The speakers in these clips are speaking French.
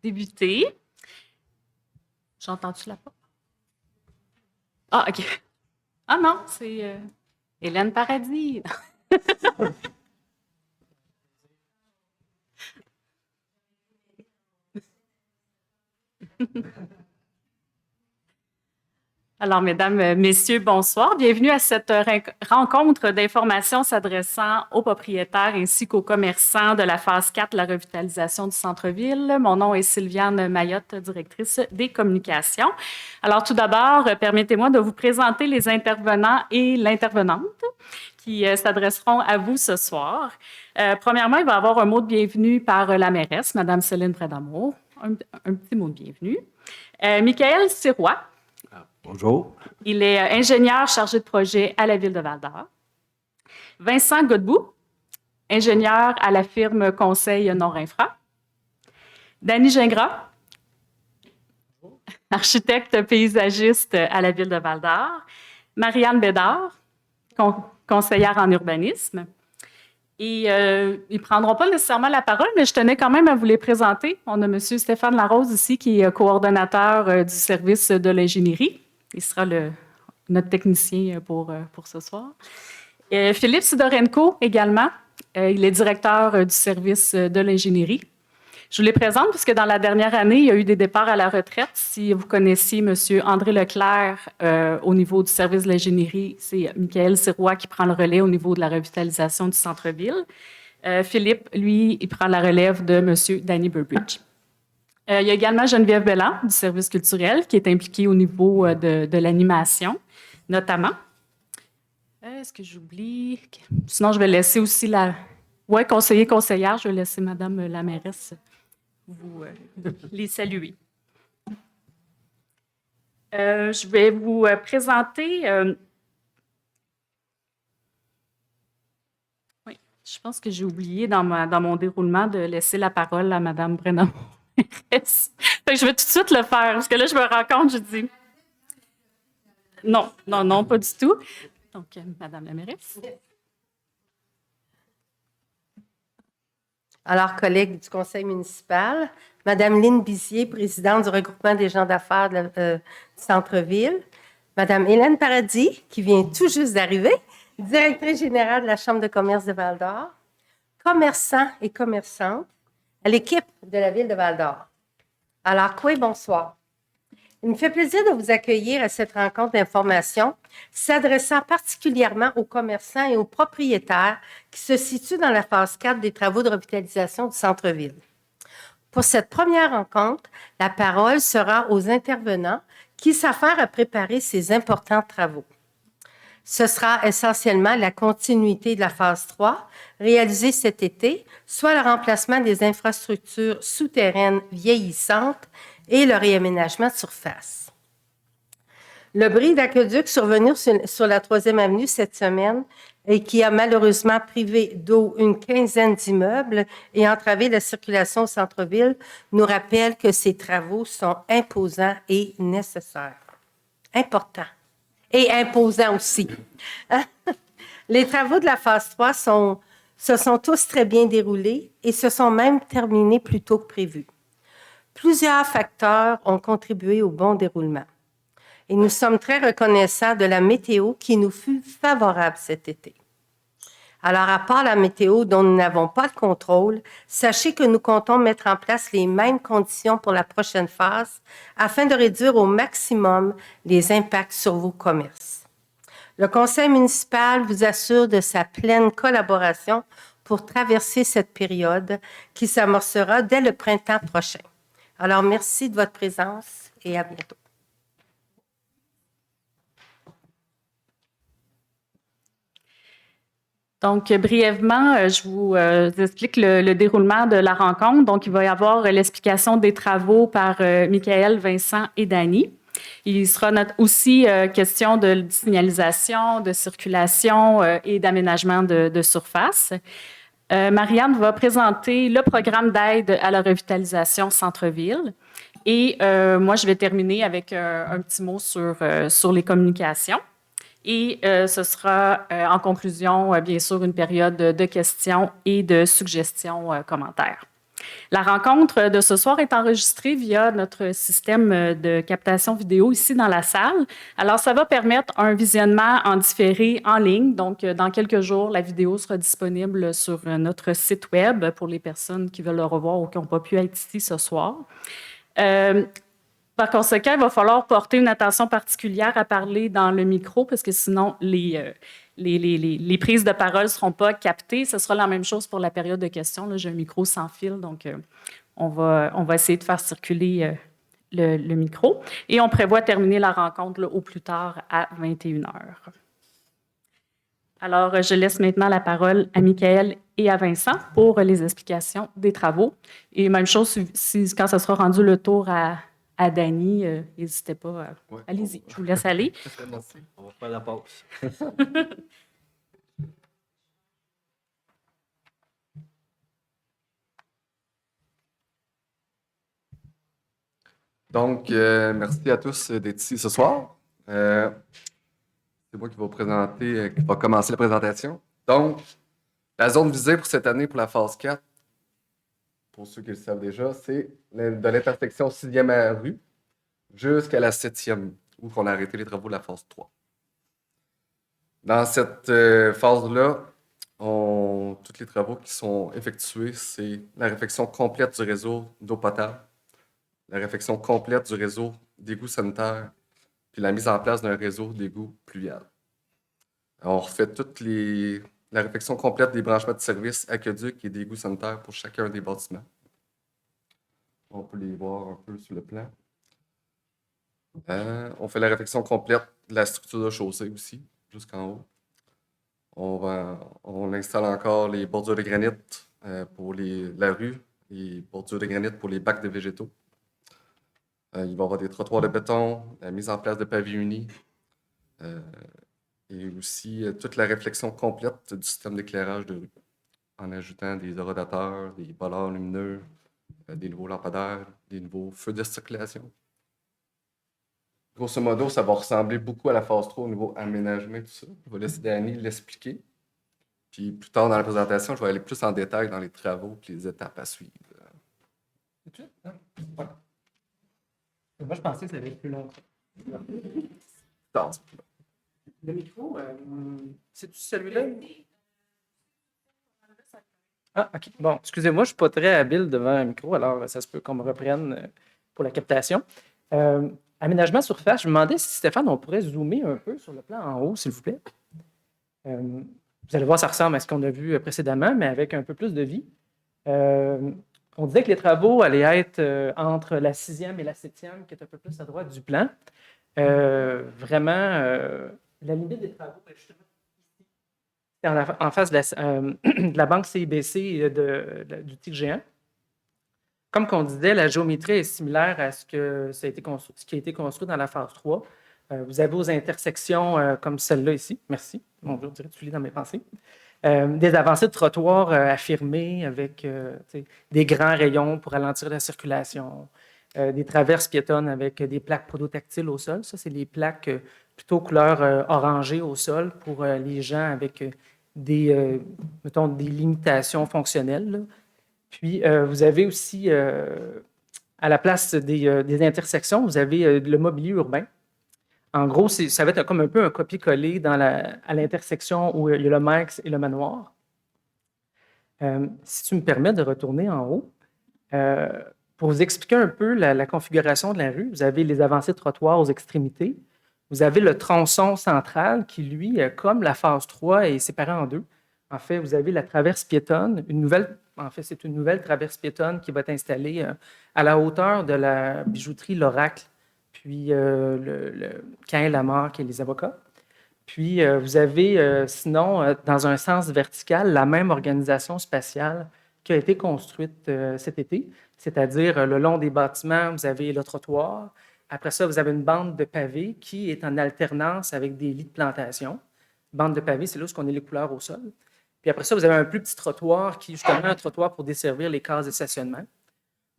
débuter. J'entends-tu la porte? Ah, OK. Ah non, c'est Hélène Paradis. Alors, mesdames, messieurs, bonsoir. Bienvenue à cette rencontre d'information s'adressant aux propriétaires ainsi qu'aux commerçants de la phase 4 de la revitalisation du centre-ville. Mon nom est Sylviane Mayotte, directrice des communications. Alors, tout d'abord, permettez-moi de vous présenter les intervenants et l'intervenante qui s'adresseront à vous ce soir. Premièrement, il va y avoir un mot de bienvenue par la mairesse, Mme Céline Prédamour. Un petit mot de bienvenue. Michael Sirois. Bonjour. Il est ingénieur chargé de projet à la Ville de Val-d'Or. Vincent Godbout, ingénieur à la firme Conseil Nord-Infra. Danny Gingras, architecte paysagiste à la Ville de Val-d'Or. Marianne Bédard, conseillère en urbanisme. Et ils ne prendront pas nécessairement la parole, mais je tenais quand même à vous les présenter. On a M. Stéphane Larose ici, qui est coordonnateur du service de l'ingénierie. Il sera notre technicien pour ce soir. Philippe Sidorenko également. Il est directeur du service de l'ingénierie. Je vous les présente parce que dans la dernière année, il y a eu des départs à la retraite. Si vous connaissiez M. André Leclerc au niveau du service de l'ingénierie, c'est Michael Sirois qui prend le relais au niveau de la revitalisation du centre-ville. Philippe, lui, il prend la relève de M. Danny Burbridge. Il y a également Geneviève Belland du service culturel qui est impliquée au niveau de l'animation, notamment. Est-ce que j'oublie? Sinon, je vais laisser aussi conseillère, je vais laisser Madame la mairesse vous les saluer. Je vais vous présenter... Oui, je pense que j'ai oublié dans mon déroulement de laisser la parole à Madame Brennan. Je vais tout de suite le faire, parce que là, je me rends compte, je dis... Non, pas du tout. Donc, Madame la mairesse. Alors, collègues du conseil municipal, Madame Lynne Bizier, présidente du regroupement des gens d'affaires du centre-ville, Madame Hélène Paradis, qui vient tout juste d'arriver, directrice générale de la Chambre de commerce de Val-d'Or, commerçants et commerçantes à l'équipe de la Ville de Val-d'Or. Alors, bonsoir. Il me fait plaisir de vous accueillir à cette rencontre d'information s'adressant particulièrement aux commerçants et aux propriétaires qui se situent dans la phase 4 des travaux de revitalisation du centre-ville. Pour cette première rencontre, la parole sera aux intervenants qui s'affairent à préparer ces importants travaux. Ce sera essentiellement la continuité de la phase 3 réalisée cet été, soit le remplacement des infrastructures souterraines vieillissantes et le réaménagement de surface. Le bris d'aqueduc survenu sur la 3e avenue cette semaine et qui a malheureusement privé d'eau une quinzaine d'immeubles et entravé la circulation au centre-ville nous rappelle que ces travaux sont imposants et nécessaires. Importants et imposants aussi. Les travaux de la phase 3 se sont tous très bien déroulés et se sont même terminés plus tôt que prévu. Plusieurs facteurs ont contribué au bon déroulement. Et nous sommes très reconnaissants de la météo qui nous fut favorable cet été. Alors, à part la météo dont nous n'avons pas de contrôle, sachez que nous comptons mettre en place les mêmes conditions pour la prochaine phase afin de réduire au maximum les impacts sur vos commerces. Le conseil municipal vous assure de sa pleine collaboration pour traverser cette période qui s'amorcera dès le printemps prochain. Alors, merci de votre présence et à bientôt. Donc, brièvement, je vous explique le déroulement de la rencontre. Donc, il va y avoir l'explication des travaux par Michael, Vincent et Danny. Il sera aussi question de signalisation, de circulation et d'aménagement de surface. Marianne va présenter le programme d'aide à la revitalisation centre-ville. Et moi, je vais terminer avec un petit mot sur les communications. Et ce sera en conclusion, bien sûr, une période de questions et de suggestions, commentaires. La rencontre de ce soir est enregistrée via notre système de captation vidéo ici dans la salle. Alors, ça va permettre un visionnement en différé en ligne. Donc, dans quelques jours, la vidéo sera disponible sur notre site Web pour les personnes qui veulent le revoir ou qui n'ont pas pu être ici ce soir. Par conséquent, il va falloir porter une attention particulière à parler dans le micro parce que sinon, les prises de parole ne seront pas captées. Ce sera la même chose pour la période de questions. Là, j'ai un micro sans fil, donc on va essayer de faire circuler le micro. Et on prévoit terminer la rencontre là, au plus tard à 21 h. Alors, je laisse maintenant la parole à Michaël et à Vincent pour les explications des travaux. Et même chose, quand ce sera rendu le tour à Dany, n'hésitez pas. Ouais. Allez-y, je vous laisse aller. Merci. On va faire la pause. Donc, merci à tous d'être ici ce soir. C'est moi qui vais vous présenter, qui va commencer la présentation. Donc, la zone visée pour cette année pour la phase 4, pour ceux qui le savent déjà, c'est de l'intersection 6e rue jusqu'à la 7e, où on a arrêté les travaux de la phase 3. Dans cette phase-là, tous les travaux qui sont effectués, c'est la réfection complète du réseau d'eau potable, la réfection complète du réseau d'égouts sanitaires, puis la mise en place d'un réseau d'égouts pluvial. On refait la réfection complète des branchements de services, aqueducs et d'égouts sanitaires pour chacun des bâtiments. On peut les voir un peu sur le plan. On fait la réfection complète de la structure de chaussée aussi, jusqu'en haut. On installe encore les bordures de granit pour la rue, les bordures de granit pour les bacs de végétaux. Il va y avoir des trottoirs de béton, la mise en place de pavés unis et aussi toute la réflexion complète du système d'éclairage de rue en ajoutant des orodateurs, des bollards lumineux, des nouveaux lampadaires, des nouveaux feux de circulation. Grosso modo, ça va ressembler beaucoup à la phase 3 au niveau aménagement et tout ça. Je vais laisser Dany l'expliquer. Puis plus tard dans la présentation, je vais aller plus en détail dans les travaux et les étapes à suivre. C'est tout? Ouais. Moi, je pensais que ça allait être plus long. Le micro, c'est-tu celui-là? Ah, OK. Bon, excusez-moi, je ne suis pas très habile devant un micro, alors ça se peut qu'on me reprenne pour la captation. Aménagement surface, je me demandais si Stéphane, on pourrait zoomer un peu sur le plan en haut, s'il vous plaît. Vous allez voir, ça ressemble à ce qu'on a vu précédemment, mais avec un peu plus de vie. On disait que les travaux allaient être entre la 6e et la 7e, qui est un peu plus à droite du plan. Vraiment, la limite des travaux est justement ici, en face de la banque CIBC et du TIC géant. Comme on disait, la géométrie est similaire à ce qui a été construit dans la phase 3. Vous avez aux intersections comme celle-là ici. Merci. Mon Dieu, on dirait que tu lis dans mes pensées. Des avancées de trottoirs affirmées avec des grands rayons pour ralentir la circulation, des traverses piétonnes avec des plaques podotactiles au sol. Ça, c'est les plaques plutôt couleur orangée au sol pour les gens avec des limitations fonctionnelles, là. Puis, vous avez aussi, à la place des intersections, vous avez le mobilier urbain. En gros, ça va être comme un peu un copier-coller à l'intersection où il y a le Max et le manoir. Si tu me permets de retourner en haut, pour vous expliquer un peu la configuration de la rue, vous avez les avancées de trottoirs aux extrémités. Vous avez le tronçon central qui, lui, comme la phase 3, est séparé en deux. En fait, vous avez la traverse piétonne, c'est une nouvelle traverse piétonne qui va être installée à la hauteur de la bijouterie L'Oracle, puis le Cain Lamarck et les avocats. Puis, vous avez, sinon, dans un sens vertical, la même organisation spatiale qui a été construite cet été, c'est-à-dire le long des bâtiments, vous avez le trottoir. Après ça, vous avez une bande de pavés qui est en alternance avec des lits de plantation. Bande de pavés, c'est là où on a les couleurs au sol. Puis après ça, vous avez un plus petit trottoir qui est justement un trottoir pour desservir les cases de stationnement.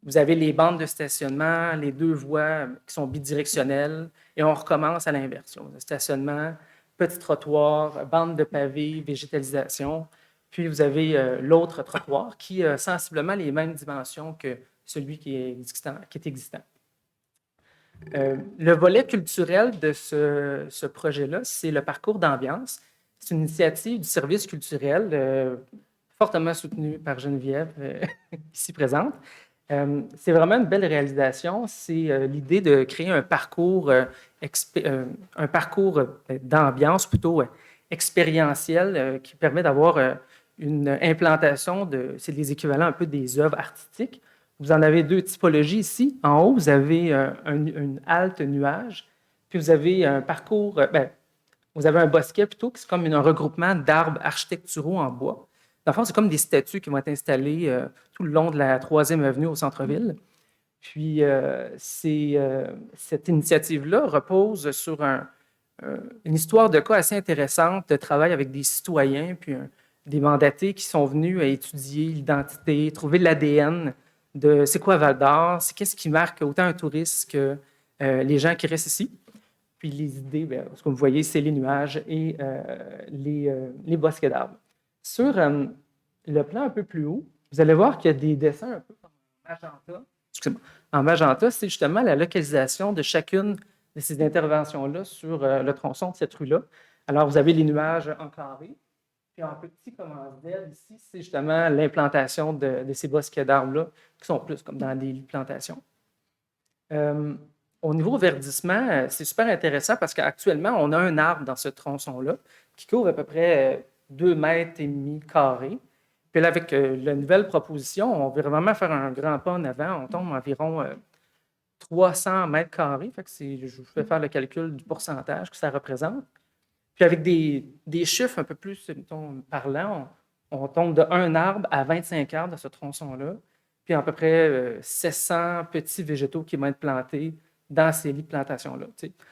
Vous avez les bandes de stationnement, les deux voies qui sont bidirectionnelles, et on recommence à l'inverse. Le stationnement, petit trottoir, bande de pavés, végétalisation. Puis vous avez l'autre trottoir qui a sensiblement les mêmes dimensions que celui qui est existant. Le volet culturel de ce projet-là, c'est le parcours d'ambiance. C'est une initiative du service culturel fortement soutenue par Geneviève, ici présente. C'est vraiment une belle réalisation. C'est l'idée de créer un parcours d'ambiance plutôt expérientiel qui permet d'avoir une implantation c'est les équivalents un peu des œuvres artistiques. Vous en avez deux typologies ici. En haut, vous avez une halte nuage, puis vous avez un parcours, vous avez un bosquet plutôt, qui c'est comme un regroupement d'arbres architecturaux en bois. Dans le fond, c'est comme des statues qui vont être installées tout le long de la 3e avenue au centre-ville. Puis, cette initiative-là repose sur une histoire de cas assez intéressante de travail avec des citoyens, puis des mandatés qui sont venus à étudier l'identité, trouver l'ADN de c'est quoi Val-d'Or, c'est qu'est-ce qui marque autant un touriste que les gens qui restent ici. Puis les idées, ce que vous voyez, c'est les nuages et les bosquets d'arbres. Sur le plan un peu plus haut, vous allez voir qu'il y a des dessins un peu en magenta. Excusez-moi. En magenta, c'est justement la localisation de chacune de ces interventions-là sur le tronçon de cette rue-là. Alors, vous avez les nuages en carré. Puis en petit comme en Z, ici, c'est justement l'implantation de ces bosquets d'arbres-là, qui sont plus comme dans des plantations. Au niveau verdissement, c'est super intéressant parce qu'actuellement, on a un arbre dans ce tronçon-là qui couvre à peu près 2,5 mètres carrés. Puis là, avec la nouvelle proposition, on veut vraiment faire un grand pas en avant. On tombe environ 300 mètres carrés. Fait que je vous fais faire le calcul du pourcentage que ça représente. Puis avec des chiffres un peu plus parlants, on tombe de 1 arbre à 25 arbres dans ce tronçon-là, puis à peu près 700 petits végétaux qui vont être plantés dans ces lits de plantation-là.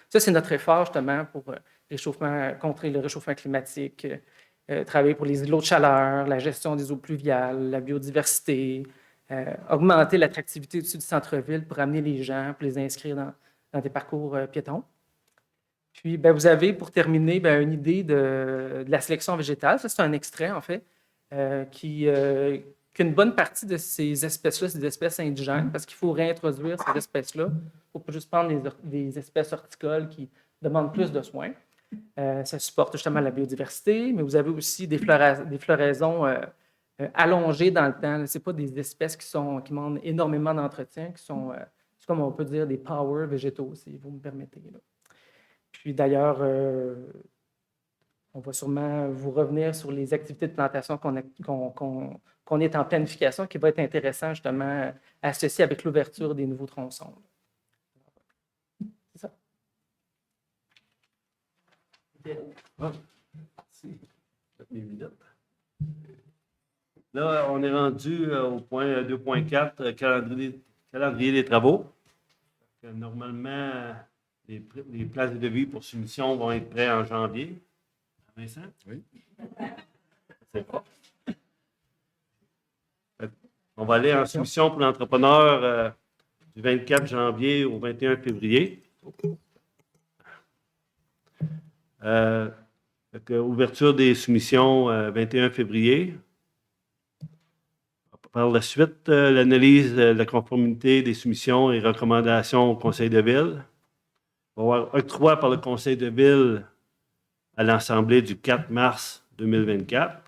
Ça, c'est notre effort justement pour contrer le réchauffement climatique, travailler pour les îlots de chaleur, la gestion des eaux pluviales, la biodiversité, augmenter l'attractivité du centre-ville pour amener les gens, pour les inscrire dans des parcours piétons. Puis, vous avez, pour terminer, une idée de la sélection végétale. Ça, c'est un extrait, en fait, qu'une bonne partie de ces espèces-là, c'est des espèces indigènes, parce qu'il faut réintroduire ces espèces-là. Il ne faut pas juste prendre des espèces horticoles qui demandent plus de soins. Ça supporte justement la biodiversité, mais vous avez aussi des floraisons allongées dans le temps. Ce n'est pas des espèces qui demandent énormément d'entretien, c'est comme on peut dire des power végétaux, si vous me permettez. Là. Puis d'ailleurs, on va sûrement vous revenir sur les activités de plantation qu'on est en planification, qui va être intéressant justement associé avec l'ouverture des nouveaux tronçons. C'est ça. Là, on est rendu au point 2.4, calendrier des travaux. Normalement, les places de devis pour soumission vont être prêtes en janvier. Vincent? Oui. C'est bon. On va aller en soumission pour l'entrepreneur du 24 janvier au 21 février. Ouverture des soumissions 21 février. Par la suite, l'analyse de la conformité des soumissions et recommandations au Conseil de ville. On va avoir octroi par le Conseil de ville à l'Assemblée du 4 mars 2024.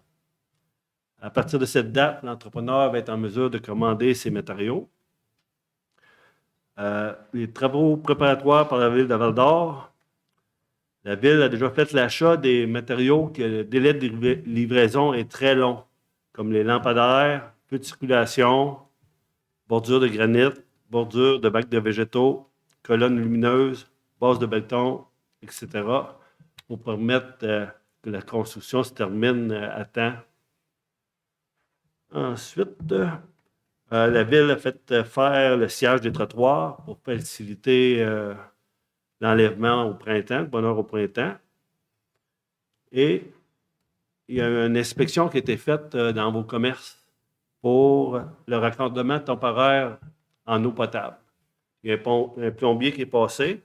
À partir de cette date, l'entrepreneur va être en mesure de commander ses matériaux. Les travaux préparatoires par la Ville de Val-d'Or. La Ville a déjà fait l'achat des matériaux que le délai de livraison est très long, comme les lampadaires, feux de circulation, bordures de granit, bordures de bacs de végétaux, colonnes lumineuses, bases de béton, etc., pour permettre que la construction se termine à temps. Ensuite, la Ville a fait faire le sillage des trottoirs pour faciliter l'enlèvement au printemps, le bonheur au printemps. Et il y a une inspection qui a été faite dans vos commerces pour le raccordement temporaire en eau potable. Il y a un plombier qui est passé.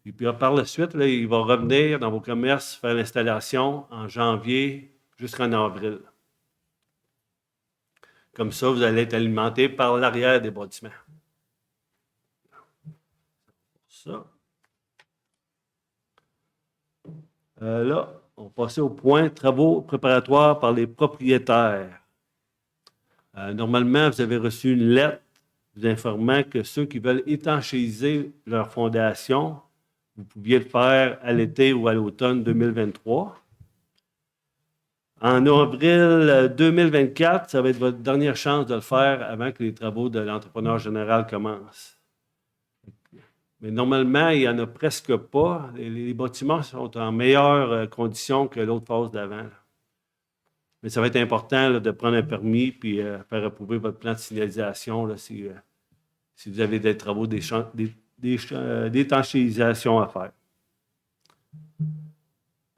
Et puis par la suite, là, il va revenir dans vos commerces faire l'installation en janvier jusqu'en avril. Comme ça, vous allez être alimenté par l'arrière des bâtiments. Ça. Là, on va passer au point travaux préparatoires par les propriétaires. Normalement, vous avez reçu une lettre vous informant que ceux qui veulent étanchéiser leur fondation, vous pouviez le faire à l'été ou à l'automne 2023. En avril 2024, ça va être votre dernière chance de le faire avant que les travaux de l'entrepreneur général commencent. Mais normalement, il n'y en a presque pas. Les bâtiments sont en meilleures conditions que l'autre phase d'avant. Mais ça va être important là, de prendre un permis puis faire approuver votre plan de signalisation là, si vous avez des travaux d'étanchéisation à faire.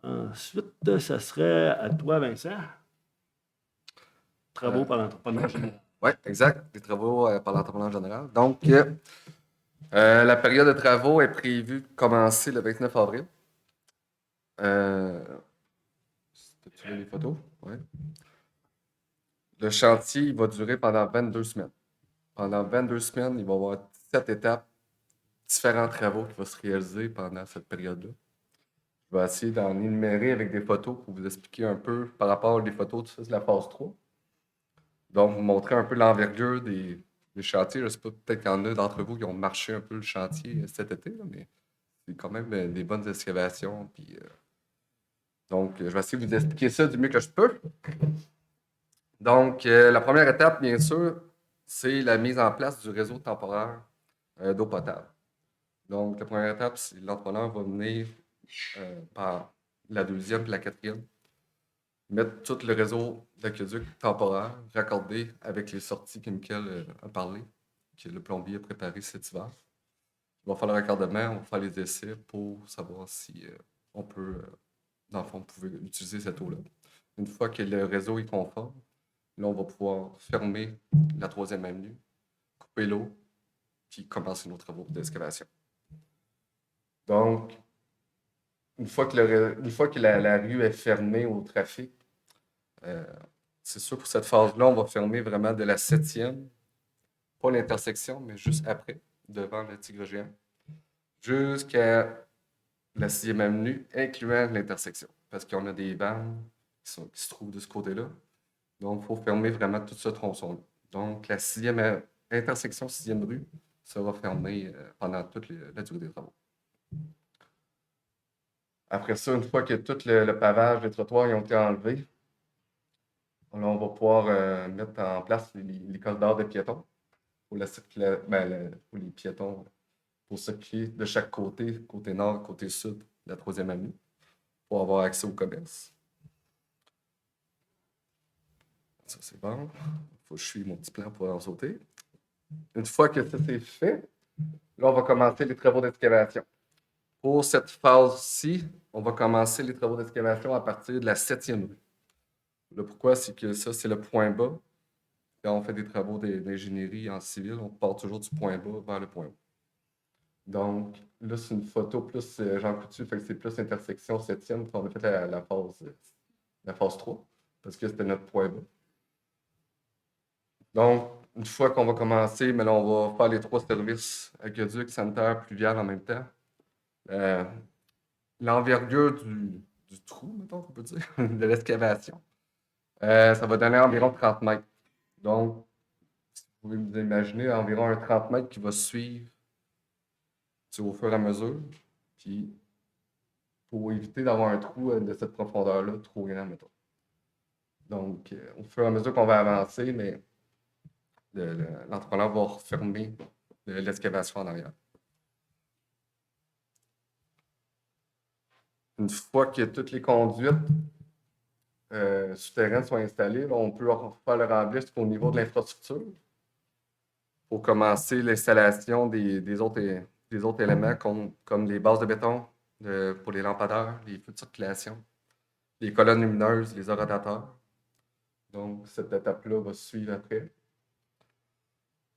Ensuite, ça serait à toi, Vincent. Travaux par l'entrepreneur général. Oui, exact. Les travaux par l'entrepreneur général. Donc, la période de travaux est prévue de commencer le 29 avril. Tu veux les photos? Oui. Le chantier il va durer pendant 22 semaines. Pendant 22 semaines, il va y avoir 7 étapes, différents travaux qui vont se réaliser pendant cette période-là. Je vais essayer d'en énumérer avec des photos pour vous expliquer un peu par rapport aux photos, tout ça, c'est la phase 3. Donc, vous montrer un peu l'envergure des chantiers. Je ne sais pas, peut-être qu'il y en a d'entre vous qui ont marché un peu le chantier cet été, là, mais c'est quand même des bonnes excavations. Puis, donc, je vais essayer de vous expliquer ça du mieux que je peux. Donc, la première étape, bien sûr, c'est la mise en place du réseau temporaire d'eau potable. Donc, la première étape, c'est l'entrepreneur va venir par la deuxième et la quatrième, mettre tout le réseau d'aqueduc temporaire raccordé avec les sorties que Michael a parlé, que le plombier a préparé cet hiver. On va faire le raccordement, on va faire les essais pour savoir si on peut, dans le fond, pouvez utiliser cette eau-là. Une fois que le réseau est conforme, là, on va pouvoir fermer la 3e avenue, couper l'eau, puis commencer nos travaux d'excavation. Donc, une fois que la rue est fermée au trafic, c'est sûr pour cette phase-là, on va fermer vraiment de la 7e, pas l'intersection, mais juste après, devant le Tigre géant, jusqu'à la 6e avenue, incluant l'intersection, parce qu'on a des vannes qui se trouvent de ce côté-là. Donc, il faut fermer vraiment tout ce tronçon-là. Donc, la 6e intersection, 6e rue, sera fermée pendant toute la durée des travaux. Après ça, une fois que tout le pavage, les trottoirs ont été enlevés, là, on va pouvoir mettre en place les corridors de piétons pour pour les piétons pour circuler de chaque côté nord, côté sud, de la 3e avenue, pour avoir accès au commerce. Ça, c'est bon. Il faut que je suive mon petit plan pour en sauter. Une fois que ça c'est fait, là, on va commencer les travaux d'excavation. Pour cette phase-ci, on va commencer les travaux d'excavation à partir de la 7e rue. Le pourquoi, c'est que ça, c'est le point bas. Quand on fait des travaux d'ingénierie en civil, on part toujours du point bas vers le point haut. Donc, là, c'est une photo plus Jean Coutu, fait que c'est plus intersection 7e, on a fait la phase 3, parce que c'était notre point bas. Donc, une fois qu'on va commencer, mais là, on va faire les 3 services, aqueduc, sanitaire, pluvial en même temps. L'envergure du trou, mettons, on peut dire, de l'excavation, ça va donner environ 30 mètres. Donc, vous pouvez vous imaginer environ un 30 mètres qui va suivre au fur et à mesure. Puis, pour éviter d'avoir un trou de cette profondeur-là trop grand, mettons. Donc, au fur et à mesure qu'on va avancer, mais l'entrepreneur va refermer l'excavation en arrière. Une fois que toutes les conduites souterraines sont installées, là, on peut faire le remblai jusqu'au niveau de l'infrastructure pour commencer l'installation des autres éléments comme les bases de béton pour les lampadaires, les feux de circulation, les colonnes lumineuses, les orodateurs. Donc, cette étape-là va suivre après.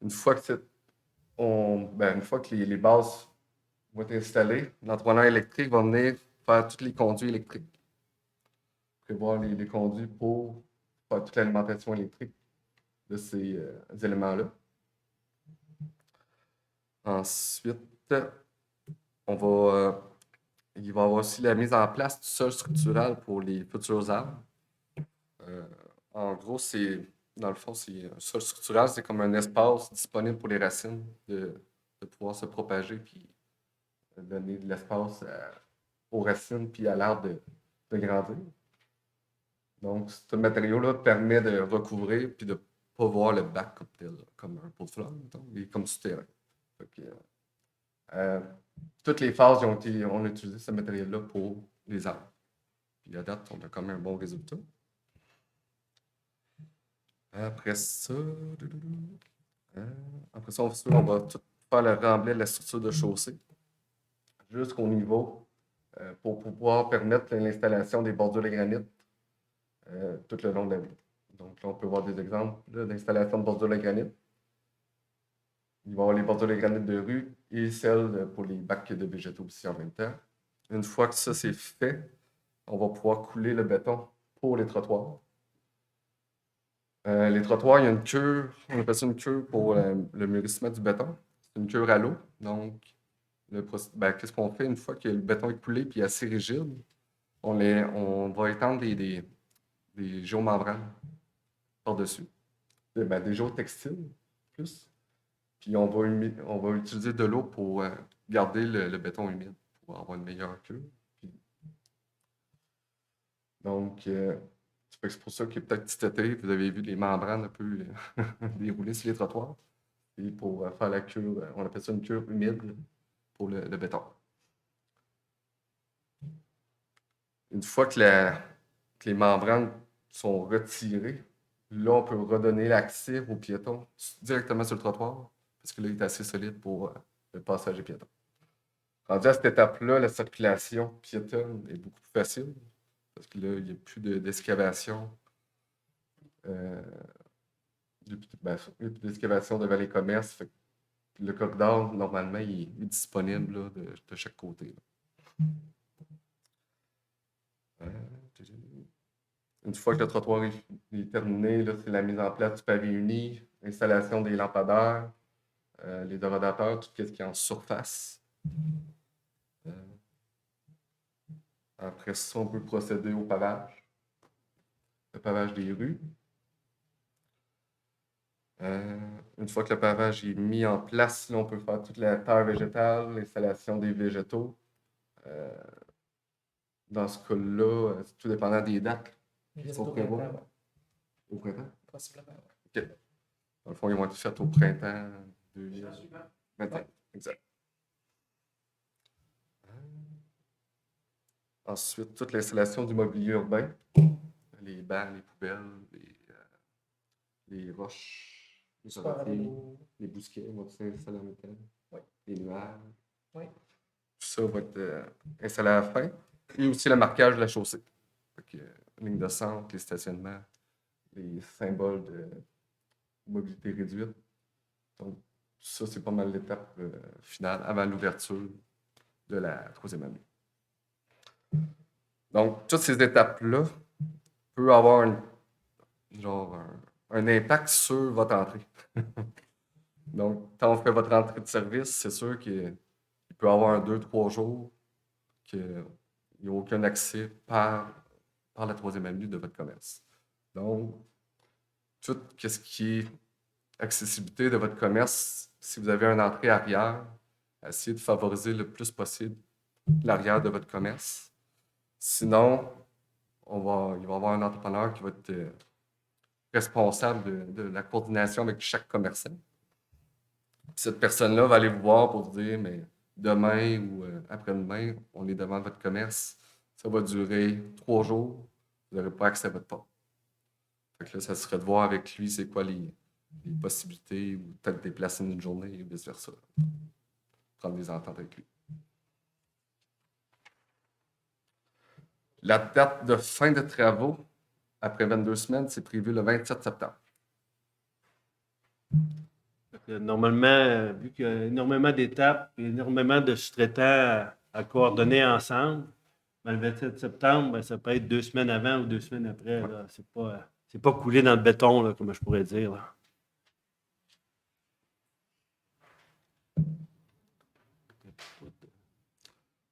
Une fois que les bases vont être installées, l'entrepreneur électrique va venir faire tous les conduits électriques. Prévoir les conduits pour faire toute l'alimentation électrique de ces éléments-là. Ensuite, il va y avoir aussi la mise en place du sol structural pour les futurs arbres. En gros, dans le fond, c'est un sol structural, c'est comme un espace disponible pour les racines de pouvoir se propager puis donner de l'espace aux racines puis à l'arbre de grandir. Donc, ce matériau-là permet de recouvrir puis de ne pas voir le bac comme tel, comme un pot de fleurs, il est comme souterrain. Toutes les phases, on a utilisé ce matériel-là pour les arbres. Puis à date, on a quand même un bon résultat. Après ça, on va tout faire le remblai de la structure de chaussée jusqu'au niveau pour pouvoir permettre l'installation des bordures de granit tout le long de la rue. Donc là, on peut voir des exemples d'installation de bordures de granit. Il va y avoir les bordures de granit de rue et celles pour les bacs de végétaux aussi en même temps. Une fois que ça c'est fait, on va pouvoir couler le béton pour les trottoirs. Les trottoirs, il y a une cure, on appelle ça une cure pour le mûrissement du béton. C'est une cure à l'eau. Donc, qu'est-ce qu'on fait une fois que le béton est coulé et assez rigide? On va étendre des géomembranes par-dessus. Des géotextiles, plus. Puis on va utiliser de l'eau pour garder le béton humide, pour avoir une meilleure cure. Donc, c'est pour ça que peut-être cet été, vous avez vu les membranes un peu déroulées sur les trottoirs. Et pour faire la cure, on appelle ça une cure humide pour le béton. Une fois que les membranes sont retirées, là, on peut redonner l'accès aux piétons directement sur le trottoir, parce que là, il est assez solide pour le passage des piétons. Rendu à cette étape-là, la circulation piétonne est beaucoup plus facile, parce que là, il n'y a plus d'excavation. Il n'y a plus d'excavation devant les commerces. Fait que le corridor, normalement, il est disponible là, de chaque côté. Une fois que le trottoir est terminé, c'est la mise en place du pavé uni, l'installation des lampadaires, les dorodateurs, tout ce qui est en surface. Après ça, on peut procéder au pavage. Le pavage des rues. Une fois que le pavage est mis en place, là, on peut faire toute la terre végétale, l'installation des végétaux. Dans ce cas-là, c'est tout dépendant des dates. Au printemps? Possiblement. OK. Dans le fond, ils vont être faits au printemps 2021. Exact. Ensuite, toute l'installation du mobilier urbain. Les bancs, les poubelles, les roches, les orafiers, les bousquets vont être installés en même temps. Oui. Les nuages. Oui. Tout ça va être installé à la fin. Et aussi le marquage de la chaussée. Ligne de centre, les stationnements, les symboles de mobilité réduite. Donc, ça, c'est pas mal l'étape finale avant l'ouverture de la troisième année. Donc, toutes ces étapes-là peuvent avoir un impact sur votre entrée. Donc, quand on fait votre entrée de service, c'est sûr qu'il peut y avoir 2-3 jours qu'il n'y a aucun accès par la troisième avenue de votre commerce. Donc, tout ce qui est accessibilité de votre commerce, si vous avez une entrée arrière, essayez de favoriser le plus possible l'arrière de votre commerce. Sinon, il va y avoir un entrepreneur qui va être responsable de la coordination avec chaque commerçant. Puis cette personne-là va aller vous voir pour vous dire, mais demain ou après-demain, on est devant votre commerce. Ça va durer 3 jours. Vous n'aurez pas accès à votre porte. Fait que là, ça serait de voir avec lui c'est quoi les possibilités ou peut-être déplacer une journée ou vice-versa. Prendre des ententes avec lui. La date de fin de travaux, après 22 semaines, c'est prévu le 27 septembre. Normalement, vu qu'il y a énormément d'étapes, énormément de sous-traitants à coordonner ensemble, ben, le 27 septembre, ben, ça peut être 2 semaines avant ou 2 semaines après. Là. C'est pas coulé dans le béton, là, comme je pourrais dire. Là.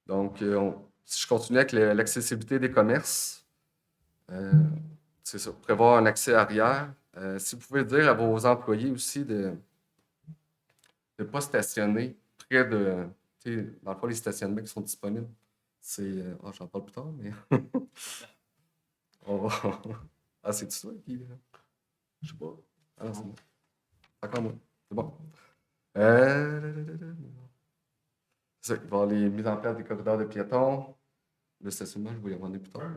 Donc, si je continue avec l'accessibilité des commerces, c'est ça, prévoir un accès arrière. Si vous pouvez dire à vos employés aussi de ne pas stationner près de, tu sais, dans le fond, les stationnements qui sont disponibles. C'est, j'en parle plus tard, mais on va. Ah, c'est tout ça qui. Je sais pas. Ah, non, c'est bon. Encore moi. C'est bon. C'est ça, il va y avoir les mises en place des corridors de piétons. Le stationnement, je vais y revenir plus tard.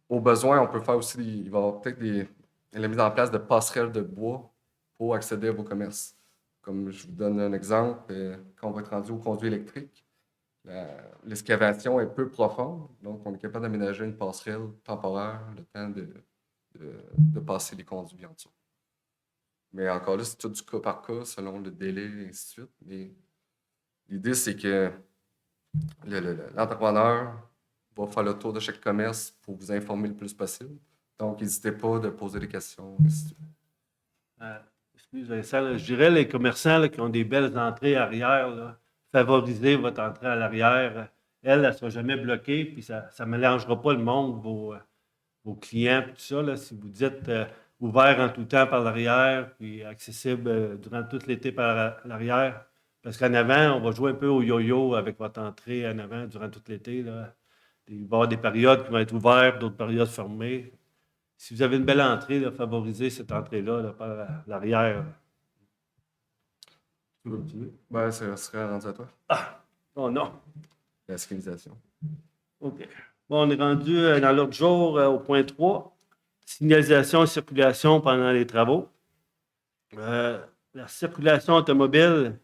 Au besoin, on peut faire aussi, il va y avoir peut-être la mise en place de passerelles de bois pour accéder à vos commerces. Comme je vous donne un exemple, quand on va être rendu au conduit électrique, l'excavation est peu profonde, donc on est capable d'aménager une passerelle temporaire le temps de passer les conduits en dessous. Mais encore là, c'est tout du cas par cas, selon le délai, et ainsi de suite. Mais l'idée, c'est que l'entrepreneur va faire le tour de chaque commerce pour vous informer le plus possible. Donc, n'hésitez pas de poser des questions, ainsi de suite. Excuse Vincent, là, je dirais les commerçants là, qui ont des belles entrées arrière, là, favorisez votre entrée à l'arrière. Elle ne sera jamais bloquée, puis ça ne mélangera pas le monde, vos clients, puis tout ça. Là, si vous dites ouvert en tout temps par l'arrière, puis accessible durant tout l'été par l'arrière. Parce qu'en avant, on va jouer un peu au yo-yo avec votre entrée en avant durant tout l'été. Là. Il va y avoir des périodes qui vont être ouvertes, d'autres périodes fermées. Si vous avez une belle entrée, là, favorisez cette entrée-là là, par l'arrière. Tu veux continuer? Ben, ça serait rendu à toi, Oh non. la signalisation. OK. Bon, on est rendu dans l'autre jour au point 3. Signalisation et circulation pendant les travaux. La circulation automobile,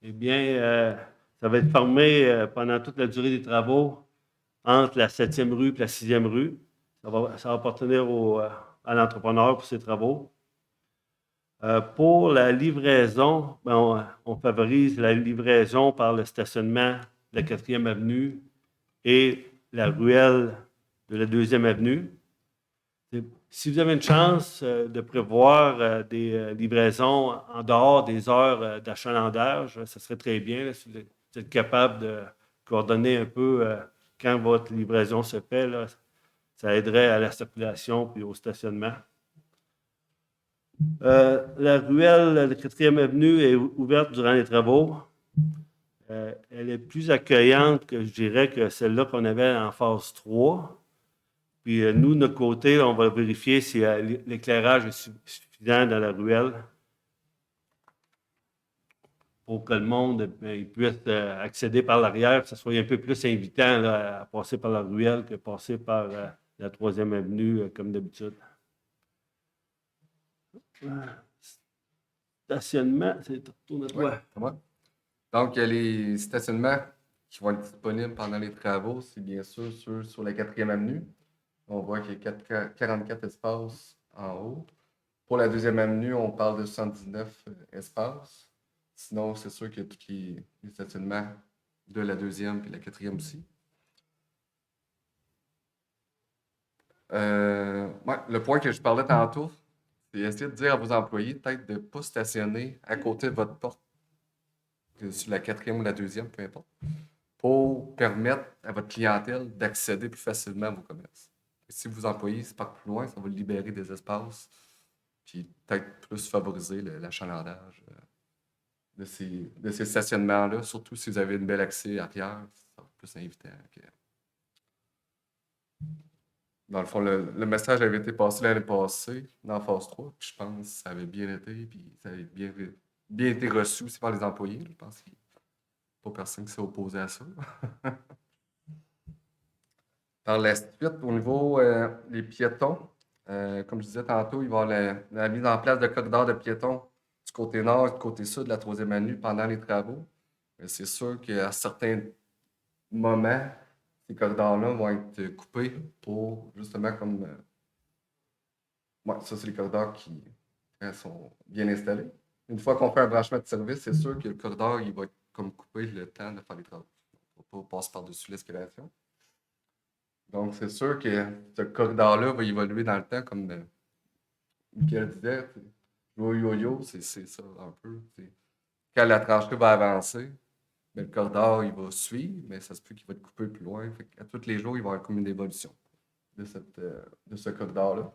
eh bien, ça va être fermé pendant toute la durée des travaux entre la 7e rue et la 6e rue. Ça va appartenir à l'entrepreneur pour ses travaux. Pour la livraison, ben, on favorise la livraison par le stationnement de la 4e avenue et la ruelle de la 2e avenue. Si vous avez une chance de prévoir des livraisons en dehors des heures d'achalandage, ça serait très bien. Là, si vous êtes capable de coordonner un peu quand votre livraison se fait, là, ça aiderait à la circulation et au stationnement. La ruelle de la 4e avenue est ouverte durant les travaux. Elle est plus accueillante, que je dirais, que celle-là qu'on avait en phase 3. Puis nous, de notre côté, on va vérifier si l'éclairage est suffisant dans la ruelle pour que le monde puisse accéder par l'arrière, que ça soit un peu plus invitant là, à passer par la ruelle que passer par la 3e avenue comme d'habitude. Stationnement, c'est tourne à toi. Ouais. Donc, il y a les stationnements qui vont être disponibles pendant les travaux, c'est bien sûr ceux sur la 4e avenue. On voit qu'il y a 44 espaces en haut. Pour la 2e avenue, on parle de 79 espaces. Sinon, c'est sûr qu'il y a tous les stationnements de la 2e et la 4e aussi. Le point que je parlais tantôt, c'est essayer de dire à vos employés peut-être de ne pas stationner à côté de votre porte, sur la 4e ou la 2e, peu importe, pour permettre à votre clientèle d'accéder plus facilement à vos commerces. Si vos employés se partent plus loin, ça va libérer des espaces, puis peut-être plus favoriser l'achalandage de ces stationnements-là, surtout si vous avez une belle accès arrière, ça va être plus invitant. Dans le fond, le message avait été passé l'année passée, dans la phase 3, puis je pense que ça avait bien été, puis ça avait bien été reçu aussi par les employés. Je pense qu'il n'y a pas personne qui s'est opposé à ça. Par la suite, au niveau des piétons, comme je disais tantôt, il va y avoir la mise en place de corridors de piétons du côté nord et du côté sud de la 3e avenue pendant les travaux. C'est sûr qu'à certains moments, ces corridors-là vont être coupés pour justement comme. Ça, c'est les corridors qui sont bien installés. Une fois qu'on fait un branchement de service, c'est sûr que le corridor il va être comme coupé le temps de faire les travaux. On ne va pas passer par-dessus l'escalation. Donc, c'est sûr que ce corridor-là va évoluer dans le temps, comme Michael disait. Le yo-yo, c'est ça un peu. Quand la tranchée va avancer, Mais le corridor, il va suivre, mais ça se peut qu'il va être coupé plus loin. Fait qu'à tous les jours, il va y avoir comme une évolution de ce corridor-là.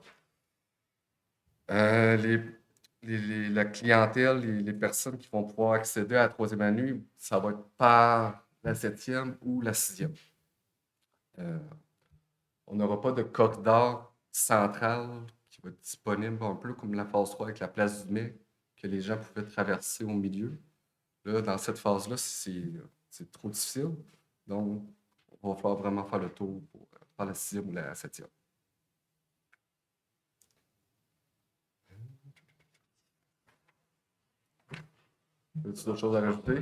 La clientèle, les personnes qui vont pouvoir accéder à la troisième année, ça va être par la 7e ou la 6e. On n'aura pas de corridor central qui va être disponible un peu comme la phase 3 avec la place du mai, que les gens pouvaient traverser au milieu. Là, dans cette phase-là, c'est trop difficile. Donc, on va falloir vraiment faire le tour pour faire la 6e ou la 7e. As-tu d'autres choses à rajouter?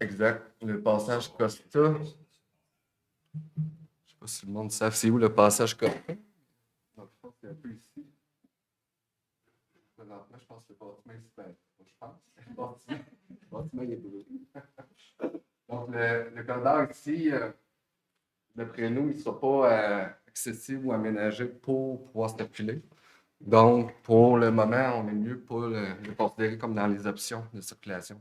Exact. Le passage Costa. Je sais pas si le monde sait c'est où le passage Costa. Dans le fond, c'est un peu ici. Présentement, je pense que le bâtiment est super. Je pense. Le bâtiment il est brûlé. Donc, le corridor ici, d'après nous, il ne sera pas accessible ou aménagé pour pouvoir circuler. Donc, pour le moment, on est mieux pour le considérer comme dans les options de circulation.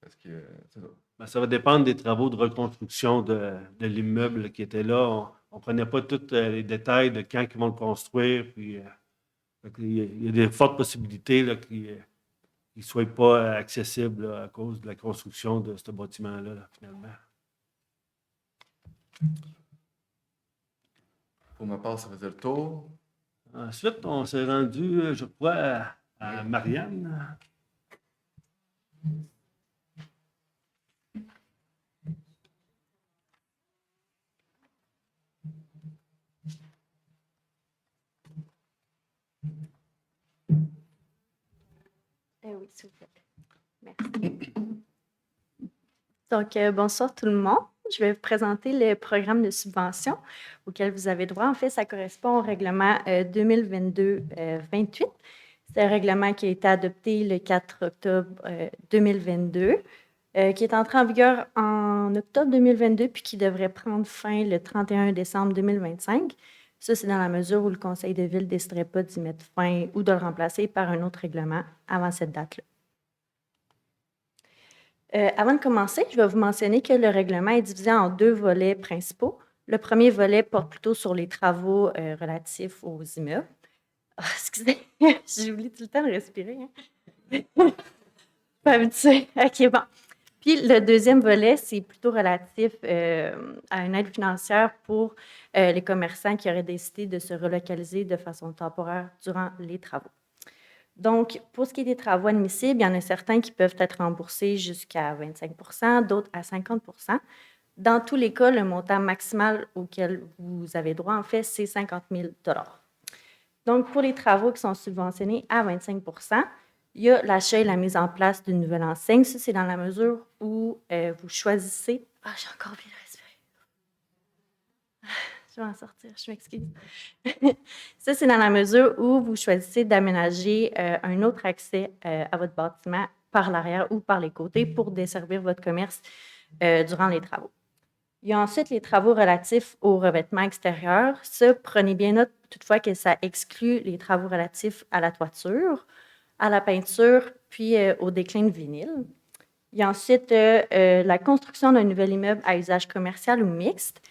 Parce que, c'est ça. Ben, ça va dépendre des travaux de reconstruction de l'immeuble qui était là. On ne prenait pas tous les détails de quand ils vont le construire. Puis, il y a des fortes possibilités là, qu'il ne soit pas accessible là, à cause de la construction de ce bâtiment-là, là, finalement. Pour ma part, ça faisait le tour. Ensuite, on s'est rendu, je crois, à Marianne. Oui, s'il vous plaît. Merci. Donc, bonsoir tout le monde. Je vais vous présenter le programme de subvention auquel vous avez droit. En fait, ça correspond au règlement 2022-28. C'est un règlement qui a été adopté le 4 octobre 2022, qui est entré en vigueur en octobre 2022 puis qui devrait prendre fin le 31 décembre 2025. Ça, c'est dans la mesure où le conseil de ville ne déciderait pas d'y mettre fin ou de le remplacer par un autre règlement avant cette date-là. Avant de commencer, je vais vous mentionner que le règlement est divisé en 2 volets principaux. Le premier volet porte plutôt sur les travaux relatifs aux immeubles. Oh, excusez, j'oublie tout le temps de respirer. Pas habitué. OK, bon. Puis le deuxième volet, c'est plutôt relatif à une aide financière pour les commerçants qui auraient décidé de se relocaliser de façon temporaire durant les travaux. Donc, pour ce qui est des travaux admissibles, il y en a certains qui peuvent être remboursés jusqu'à 25 d'autres à 50 Dans tous les cas, le montant maximal auquel vous avez droit, en fait, c'est 50 000 Donc, pour les travaux qui sont subventionnés à 25 il y a l'achat et la mise en place d'une nouvelle enseigne. Ça, c'est dans la mesure où vous choisissez... Ah, j'ai encore oublié de respirer. Je vais en sortir, je m'excuse. Ça, c'est dans la mesure où vous choisissez d'aménager un autre accès à votre bâtiment par l'arrière ou par les côtés pour desservir votre commerce durant les travaux. Il y a ensuite les travaux relatifs au revêtement extérieur. Ça, prenez bien note toutefois que ça exclut les travaux relatifs à la toiture, à la peinture, puis au déclin de vinyle. Il y a ensuite la construction d'un nouvel immeuble à usage commercial ou mixte.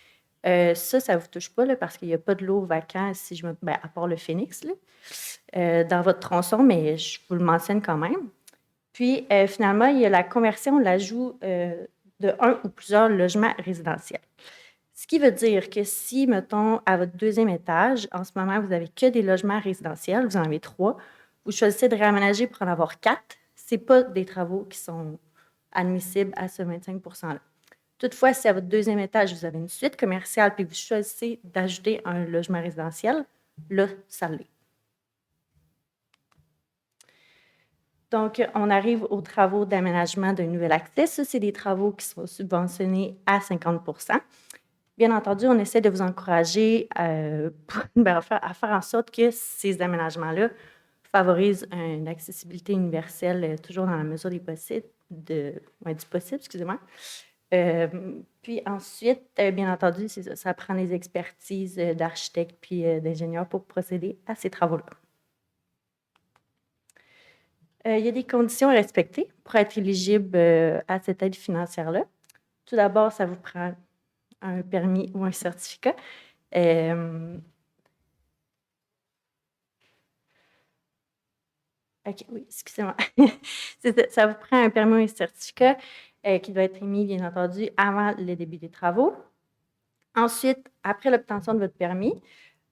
Ça ne vous touche pas là, parce qu'il n'y a pas de lot vacant, à part le Phoenix, là, dans votre tronçon, mais je vous le mentionne quand même. Puis, finalement, il y a la conversion, l'ajout de un ou plusieurs logements résidentiels. Ce qui veut dire que si, mettons, à votre deuxième étage, en ce moment, vous n'avez que des logements résidentiels, vous en avez 3, vous choisissez de réaménager pour en avoir 4, ce n'est pas des travaux qui sont admissibles à ce 25 %-là. Toutefois, si à votre deuxième étage, vous avez une suite commerciale puis vous choisissez d'ajouter un logement résidentiel, là, ça l'est. Donc, on arrive aux travaux d'aménagement d'un nouvel accès. Ça, c'est des travaux qui sont subventionnés à 50 Bien entendu, on essaie de vous encourager à faire en sorte que ces aménagements-là favorisent une accessibilité universelle, toujours dans la mesure du possible, excusez-moi. Puis ensuite, bien entendu, c'est ça, ça prend les expertises d'architectes puis d'ingénieurs pour procéder à ces travaux-là. Il y a des conditions à respecter pour être éligible à cette aide financière-là. Tout d'abord, ça vous prend un permis ou un certificat. OK, oui, excusez-moi. Ça vous prend un permis ou un certificat qui doit être émis, bien entendu, avant le début des travaux. Ensuite, après l'obtention de votre permis,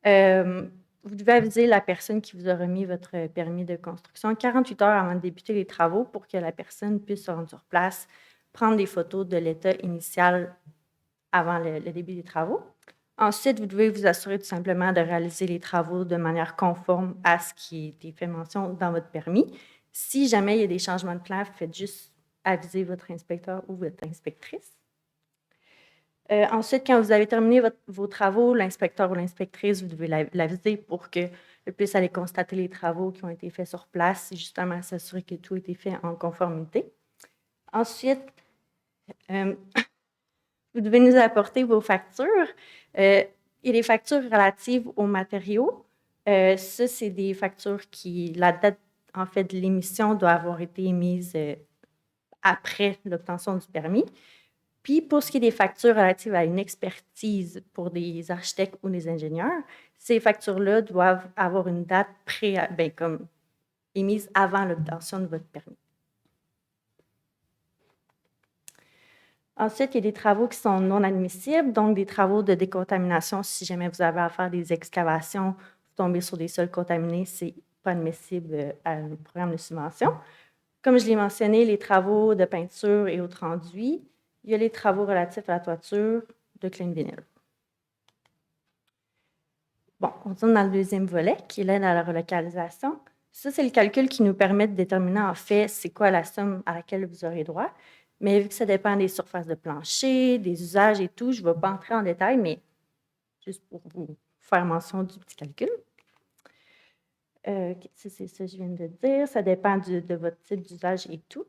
vous devez aviser la personne qui vous a remis votre permis de construction 48 heures avant de débuter les travaux pour que la personne puisse se rendre sur place, prendre des photos de l'état initial avant le début des travaux. Ensuite, vous devez vous assurer tout simplement de réaliser les travaux de manière conforme à ce qui a été fait mention dans votre permis. Si jamais il y a des changements de plan, faites juste aviser votre inspecteur ou votre inspectrice. Ensuite, quand vous avez terminé vos travaux, l'inspecteur ou l'inspectrice, vous devez l'aviser pour qu'elle puisse aller constater les travaux qui ont été faits sur place et justement s'assurer que tout a été fait en conformité. Ensuite, vous devez nous apporter vos factures et les factures relatives aux matériaux. Ça, c'est des factures qui, la date en fait de l'émission doit avoir été émise après l'obtention du permis. Puis, pour ce qui est des factures relatives à une expertise pour des architectes ou des ingénieurs, ces factures-là doivent avoir une date comme émise avant l'obtention de votre permis. Ensuite, il y a des travaux qui sont non admissibles, donc des travaux de décontamination. Si jamais vous avez à faire des excavations, vous tombez sur des sols contaminés, ce n'est pas admissible à un programme de subvention. Comme je l'ai mentionné, les travaux de peinture et autres enduits. Il y a les travaux relatifs à la toiture de clean vinyl. Bon, on tourne dans le deuxième volet, qui est l'aide à la relocalisation. Ça, c'est le calcul qui nous permet de déterminer en fait c'est quoi la somme à laquelle vous aurez droit. Mais vu que ça dépend des surfaces de plancher, des usages et tout, je ne vais pas entrer en détail, mais juste pour vous faire mention du petit calcul. C'est ça que je viens de dire. Ça dépend de votre type d'usage et tout.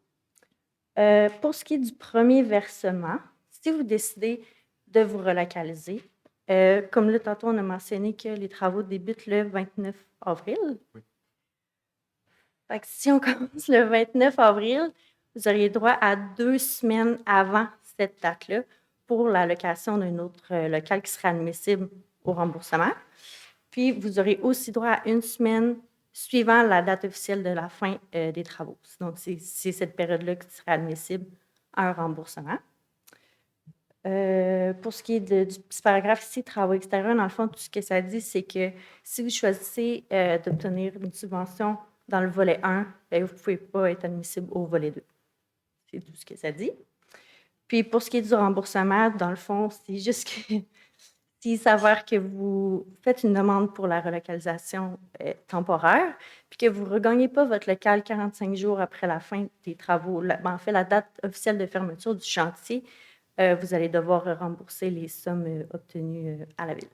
Pour ce qui est du premier versement, si vous décidez de vous relocaliser, comme là, tantôt, on a mentionné que les travaux débutent le 29 avril. Oui. Fait que si on commence le 29 avril, vous auriez droit à 2 semaines avant cette date-là pour la location d'un autre local qui sera admissible au remboursement. Puis, vous aurez aussi droit à 1 semaine suivant la date officielle de la fin des travaux. Donc, c'est cette période-là qui sera admissible à un remboursement. Pour ce qui est du petit paragraphe ici, travaux extérieurs, dans le fond, tout ce que ça dit, c'est que si vous choisissez d'obtenir une subvention dans le volet 1, bien, vous ne pouvez pas être admissible au volet 2. C'est tout ce que ça dit. Puis, pour ce qui est du remboursement, dans le fond, c'est juste que s'il s'avère que vous faites une demande pour la relocalisation temporaire, puis que vous ne regagnez pas votre local 45 jours après la fin des travaux, en fait, la date officielle de fermeture du chantier, vous allez devoir rembourser les sommes obtenues à la ville.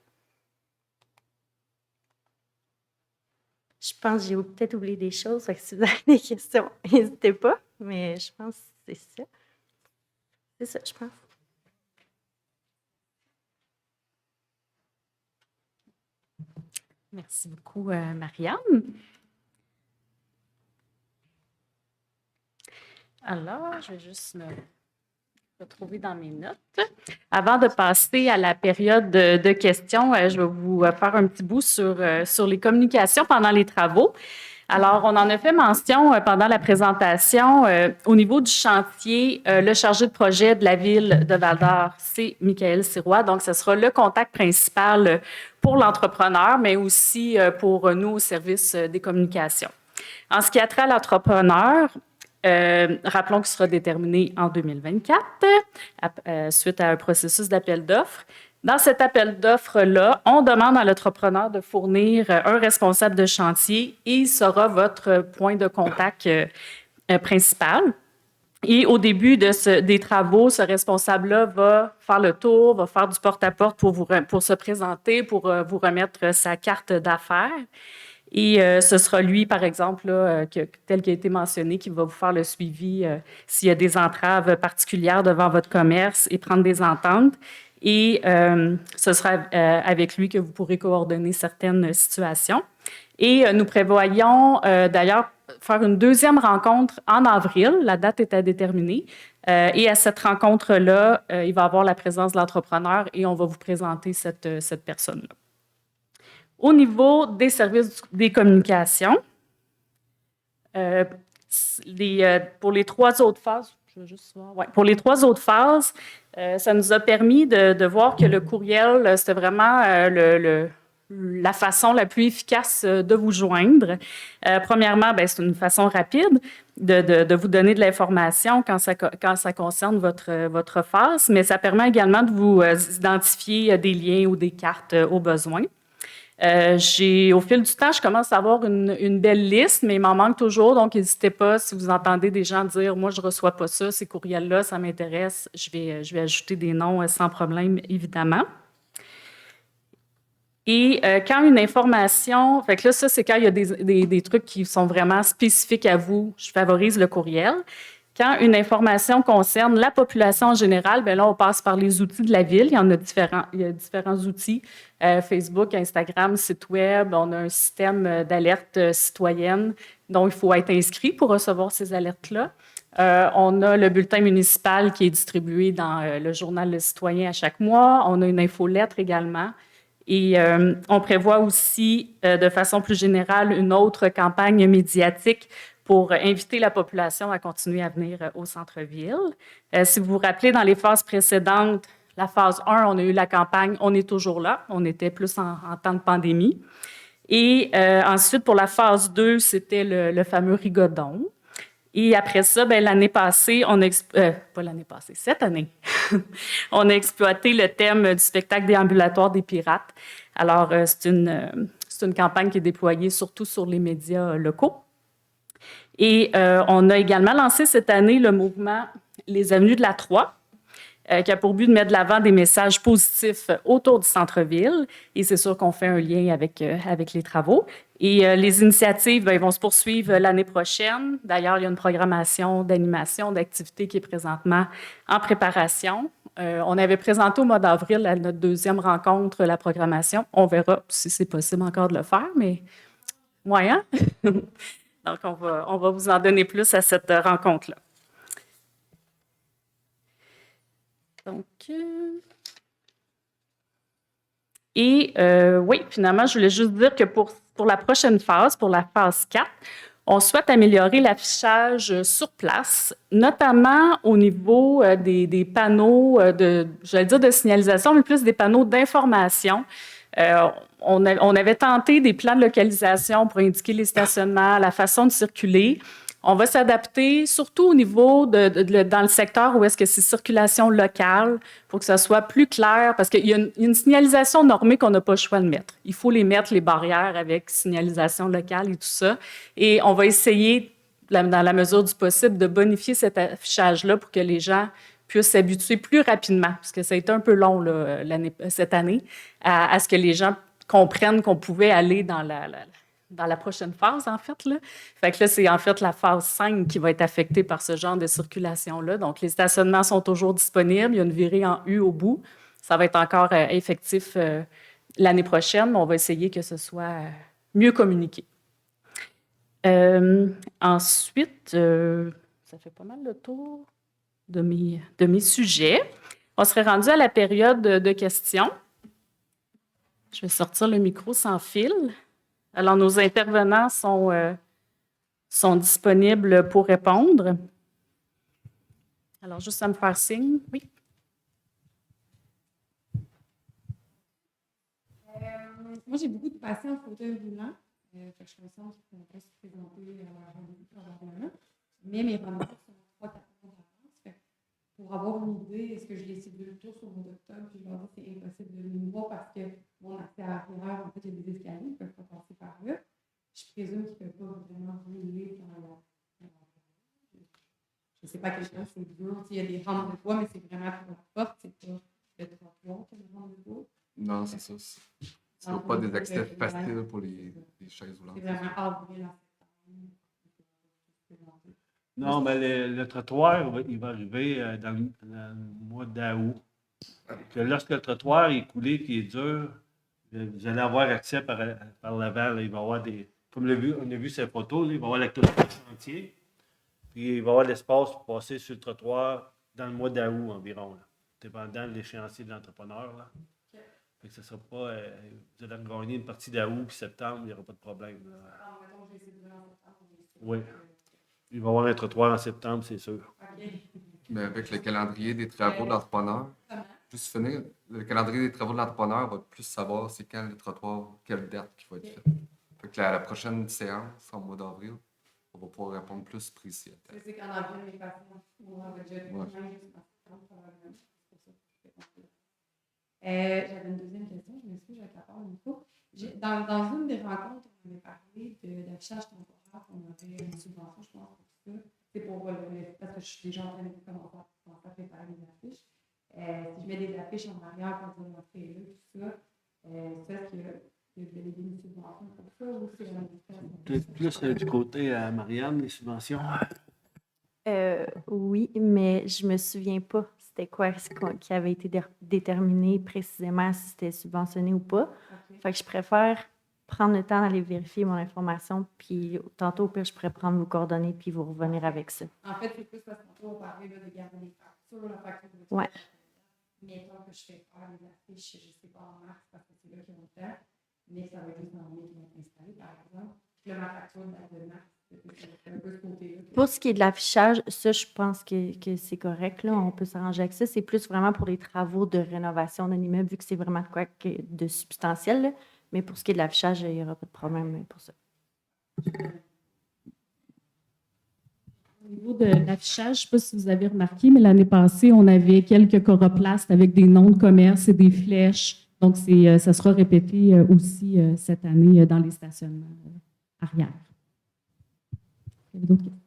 Je pense que j'ai peut-être oublié des choses, donc si vous avez des questions, n'hésitez pas, mais je pense que c'est ça. C'est ça, je pense. Merci beaucoup, Marianne. Alors, je vais juste me retrouver dans mes notes. Avant de passer à la période de questions, je vais vous faire un petit bout sur les communications pendant les travaux. Alors, on en a fait mention pendant la présentation. Au niveau du chantier, le chargé de projet de la Ville de Val-d'Or, c'est Michael Sirois. Donc, ce sera le contact principal pour l'entrepreneur, mais aussi pour nous au service des communications. En ce qui a trait à l'entrepreneur, rappelons qu'il sera déterminé en 2024 suite à un processus d'appel d'offres. Dans cet appel d'offres-là, on demande à l'entrepreneur de fournir un responsable de chantier et il sera votre point de contact principal. Et au début des travaux, ce responsable-là va faire le tour, va faire du porte-à-porte pour se présenter, pour vous remettre sa carte d'affaires. Et ce sera lui, par exemple, là, tel qu'il a été mentionné, qui va vous faire le suivi s'il y a des entraves particulières devant votre commerce et prendre des ententes. Et ce sera avec lui que vous pourrez coordonner certaines situations. Et nous prévoyons d'ailleurs faire une deuxième rencontre en avril. La date est à déterminer. Et à cette rencontre-là, il va y avoir la présence de l'entrepreneur et on va vous présenter cette personne-là. Au niveau des services des communications, pour les 3 autres phases, pour les 3 autres phases, ça nous a permis de voir que le courriel, c'était vraiment la façon la plus efficace de vous joindre. Premièrement, c'est une façon rapide de vous donner de l'information quand ça concerne votre phase, mais ça permet également de vous identifier des liens ou des cartes au besoin. Au fil du temps, je commence à avoir une belle liste, mais il m'en manque toujours, donc n'hésitez pas, si vous entendez des gens dire « Moi, je ne reçois pas ça, ces courriels-là, ça m'intéresse », je vais ajouter des noms sans problème, évidemment. Et quand une information, fait que là, ça, c'est quand il y a des trucs qui sont vraiment spécifiques à vous, je favorise le courriel. Quand une information concerne la population en général, bien là, on passe par les outils de la ville. Il y a différents outils, Facebook, Instagram, site web. On a un système d'alerte citoyenne dont il faut être inscrit pour recevoir ces alertes-là. On a le bulletin municipal qui est distribué dans le journal Le Citoyen à chaque mois. On a une infolettre également. Et on prévoit aussi, de façon plus générale, une autre campagne médiatique pour inviter la population à continuer à venir au centre-ville. Si vous vous rappelez, dans les phases précédentes, la phase 1, on a eu la campagne « On est toujours là ». On était plus en temps de pandémie. Et ensuite, pour la phase 2, c'était le fameux rigodon. Et après ça, l'année passée, pas l'année passée, cette année, on a exploité le thème du spectacle déambulatoire des pirates. Alors, c'est une campagne qui est déployée surtout sur les médias locaux. Et on a également lancé cette année le mouvement Les Avenues de la Troie, qui a pour but de mettre de l'avant des messages positifs autour du centre-ville. Et c'est sûr qu'on fait un lien avec les travaux. Et les initiatives ils vont se poursuivre l'année prochaine. D'ailleurs, il y a une programmation d'animation, d'activités qui est présentement en préparation. On avait présenté au mois d'avril à notre deuxième rencontre la programmation. On verra si c'est possible encore de le faire, mais moyen. Donc, on va vous en donner plus à cette rencontre-là. Donc, oui, finalement, je voulais juste dire que pour la prochaine phase, pour la phase 4, on souhaite améliorer l'affichage sur place, notamment au niveau des panneaux de signalisation, mais plus des panneaux d'information. On avait tenté des plans de localisation pour indiquer les stationnements, la façon de circuler. On va s'adapter surtout au niveau dans le secteur où est-ce que c'est circulation locale pour que ça soit plus clair, parce qu'il y a une signalisation normée qu'on n'a pas le choix de mettre. Il faut les mettre, les barrières avec signalisation locale et tout ça. Et on va essayer, dans la mesure du possible, de bonifier cet affichage-là pour que les gens puissent s'habituer plus rapidement, parce que ça a été un peu long là, cette année, à ce que les gens comprennent qu'on pouvait aller dans la prochaine phase, en fait. Fait que là, c'est en fait la phase 5 qui va être affectée par ce genre de circulation-là. Donc, les stationnements sont toujours disponibles. Il y a une virée en U au bout. Ça va être encore effectif l'année prochaine, mais on va essayer que ce soit mieux communiqué. Ensuite, ça fait pas mal le tour de mes sujets. On serait rendu à la période de questions. Je vais sortir le micro sans fil. Alors, nos intervenants sont disponibles pour répondre. Alors, juste à me faire signe. Oui. Moi, j'ai beaucoup de patients en fauteuil roulant. Je suis consciente qu'on peut se présenter à un rendez-vous probablement. Mais mes rendez-vous sont 3-4 mois d'avance. Pour avoir une idée, est-ce que je les cible le tour sur mon docteur, puis je leur dis que c'est impossible de venir me voir parce que mon accès à l'arrière, en fait, il y a des escaliers, ils ne peuvent pas passer par là. Je présume qu'ils ne peuvent pas vraiment rouler dans la... Je ne sais pas à quel point c'est dur. Il y a des rampes de bois, mais c'est vraiment pour la porte, c'est pas le trottoir qui a des rampes de bois. Non, c'est ça. Ce ne sont pas des accès faciles pour les des chaises roulantes. C'est vraiment avril à septembre. Non, mais le trottoir, il va arriver dans le mois d'août. Que lorsque le trottoir est coulé et est dur, vous allez avoir accès par l'avant. Là. Il va y avoir des. Comme on a vu ces photos, là, il va y avoir la clôture chantier. Puis il va y avoir l'espace pour passer sur le trottoir dans le mois d'août environ, là, dépendant de l'échéancier de l'entrepreneur. Là. Fait que ça sera pas. Vous allez gagner une partie d'août puis septembre, il n'y aura pas de problème. Là. Oui. Il va y avoir un trottoir en septembre, c'est sûr. Mais avec le calendrier des travaux de l'entrepreneur, juste finir, le calendrier des travaux de l'entrepreneur va plus savoir c'est quand le trottoir, quelle date qui va être fait. Fait que la prochaine séance, en mois d'avril, on va pouvoir répondre plus précis à ta. C'est qu'en avril, les patients vont déjà être Ouais. probablement. J'avais une deuxième question, je m'excuse, j'accapare le micro. Dans une des rencontres, on avait parlé d'affichage temporaire, on avait une subvention, je pense, pour ça. C'est pour parce que je suis déjà en train de commencer à préparer les affiches. Si je mets des affiches en arrière quand on a fait là, tout ça, est-ce que vous avez une subvention pour ça ou c'est la Peut-être plus du côté à Marianne, les subventions. Oui, mais je me souviens pas c'était quoi qui avait été déterminé précisément si c'était subventionné ou pas. OK. Fait que je préfère prendre le temps d'aller vérifier mon information, puis tantôt, au pire, je pourrais prendre vos coordonnées puis vous revenir avec ça. En fait, c'est plus parce qu'on parlait de garder les factures, la facture de Ouais. Mais tant que je fais faire les affiches, je ne sais pas en mars parce que c'est là qu'ils vont le faire, mais ça va être juste en mai qu'ils vont s'installer, par exemple. Puis là, ma facture date de mars. C'est un peu ce côté-là. Pour ce qui est de l'affichage, ça, je pense que c'est correct. Là, on peut s'arranger avec ça. C'est plus vraiment pour les travaux de rénovation d'un immeuble, vu que c'est vraiment de substantiel. Là. Mais pour ce qui est de l'affichage, il n'y aura pas de problème pour ça. Au niveau de l'affichage, je ne sais pas si vous avez remarqué, mais l'année passée, on avait quelques coroplasts avec des noms de commerce et des flèches. Donc, ça sera répété aussi cette année dans les stationnements arrière. Il y avait d'autres questions?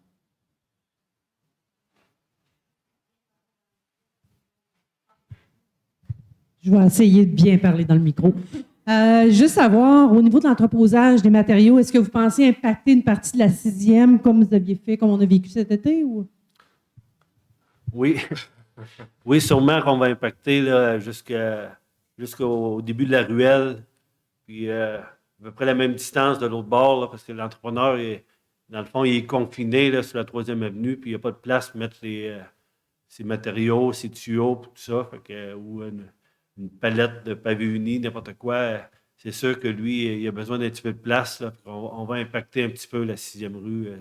Je vais essayer de bien parler dans le micro. Juste savoir, au niveau de l'entreposage des matériaux, est-ce que vous pensez impacter une partie de la 6e comme vous aviez fait, comme on a vécu cet été? Ou? Oui. Oui, sûrement qu'on va impacter là, jusqu'au début de la ruelle. Puis à peu près la même distance de l'autre bord, là, parce que l'entrepreneur, dans le fond, il est confiné là, sur la 3e avenue, puis il n'y a pas de place pour mettre ses matériaux, ses tuyaux, puis tout ça. Fait que, ou une palette de pavés unis, n'importe quoi. C'est sûr que lui, il a besoin d'un petit peu de place. Là, on va impacter un petit peu la 6e rue.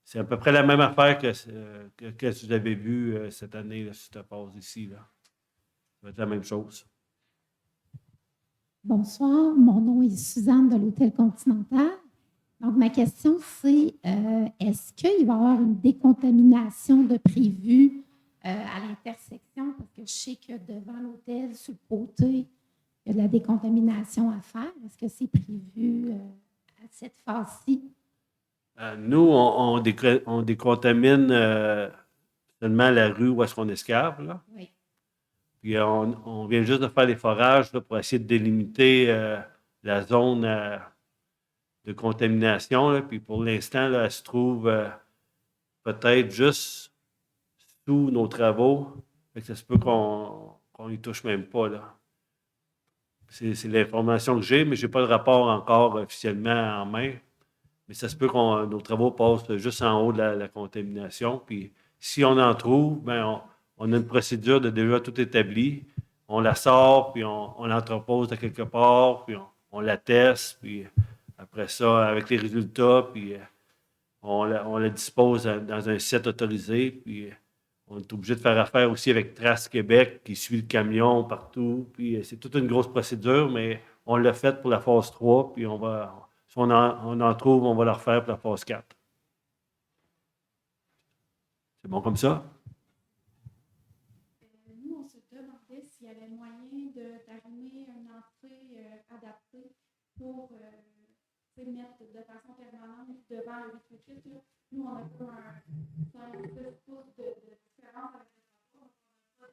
C'est à peu près la même affaire que vous avez vu cette année, là, sur cette pause ici. Là. Ça va être la même chose. Bonsoir, mon nom est Suzanne de l'Hôtel Continental. Donc, ma question, c'est est-ce qu'il va y avoir une décontamination de prévu à l'intersection? Parce que je sais que devant l'hôtel, sur le côté, il y a de la décontamination à faire. Est-ce que c'est prévu à cette phase-ci? Nous, on décontamine seulement la rue où est-ce qu'on escave. Là. Oui. Puis on vient juste de faire les forages là, pour essayer de délimiter la zone de contamination. Là. Puis pour l'instant, là, elle se trouve peut-être juste sous nos travaux. Fait que ça se peut qu'on n'y touche même pas. Là. C'est l'information que j'ai, mais je n'ai pas le rapport encore officiellement en main. Mais ça se peut que nos travaux passent juste en haut de la contamination. Puis si on en trouve, bien, on a une procédure de déjà tout établie. On la sort, puis on l'entrepose de quelque part, puis on la teste, puis après ça, avec les résultats, puis on la dispose dans un site autorisé, puis on est obligé de faire affaire aussi avec Trace Québec, qui suit le camion partout, puis c'est toute une grosse procédure, mais on l'a fait pour la phase 3, puis si on en trouve, on va le refaire pour la phase 4. C'est bon comme ça? Nous, on se demandait s'il y avait moyen d'arrimer une entrée adaptée pour mettre de façon permanente devant le 888. Nous, on a peu un 10 pouces de différence avec le transport. On n'a pas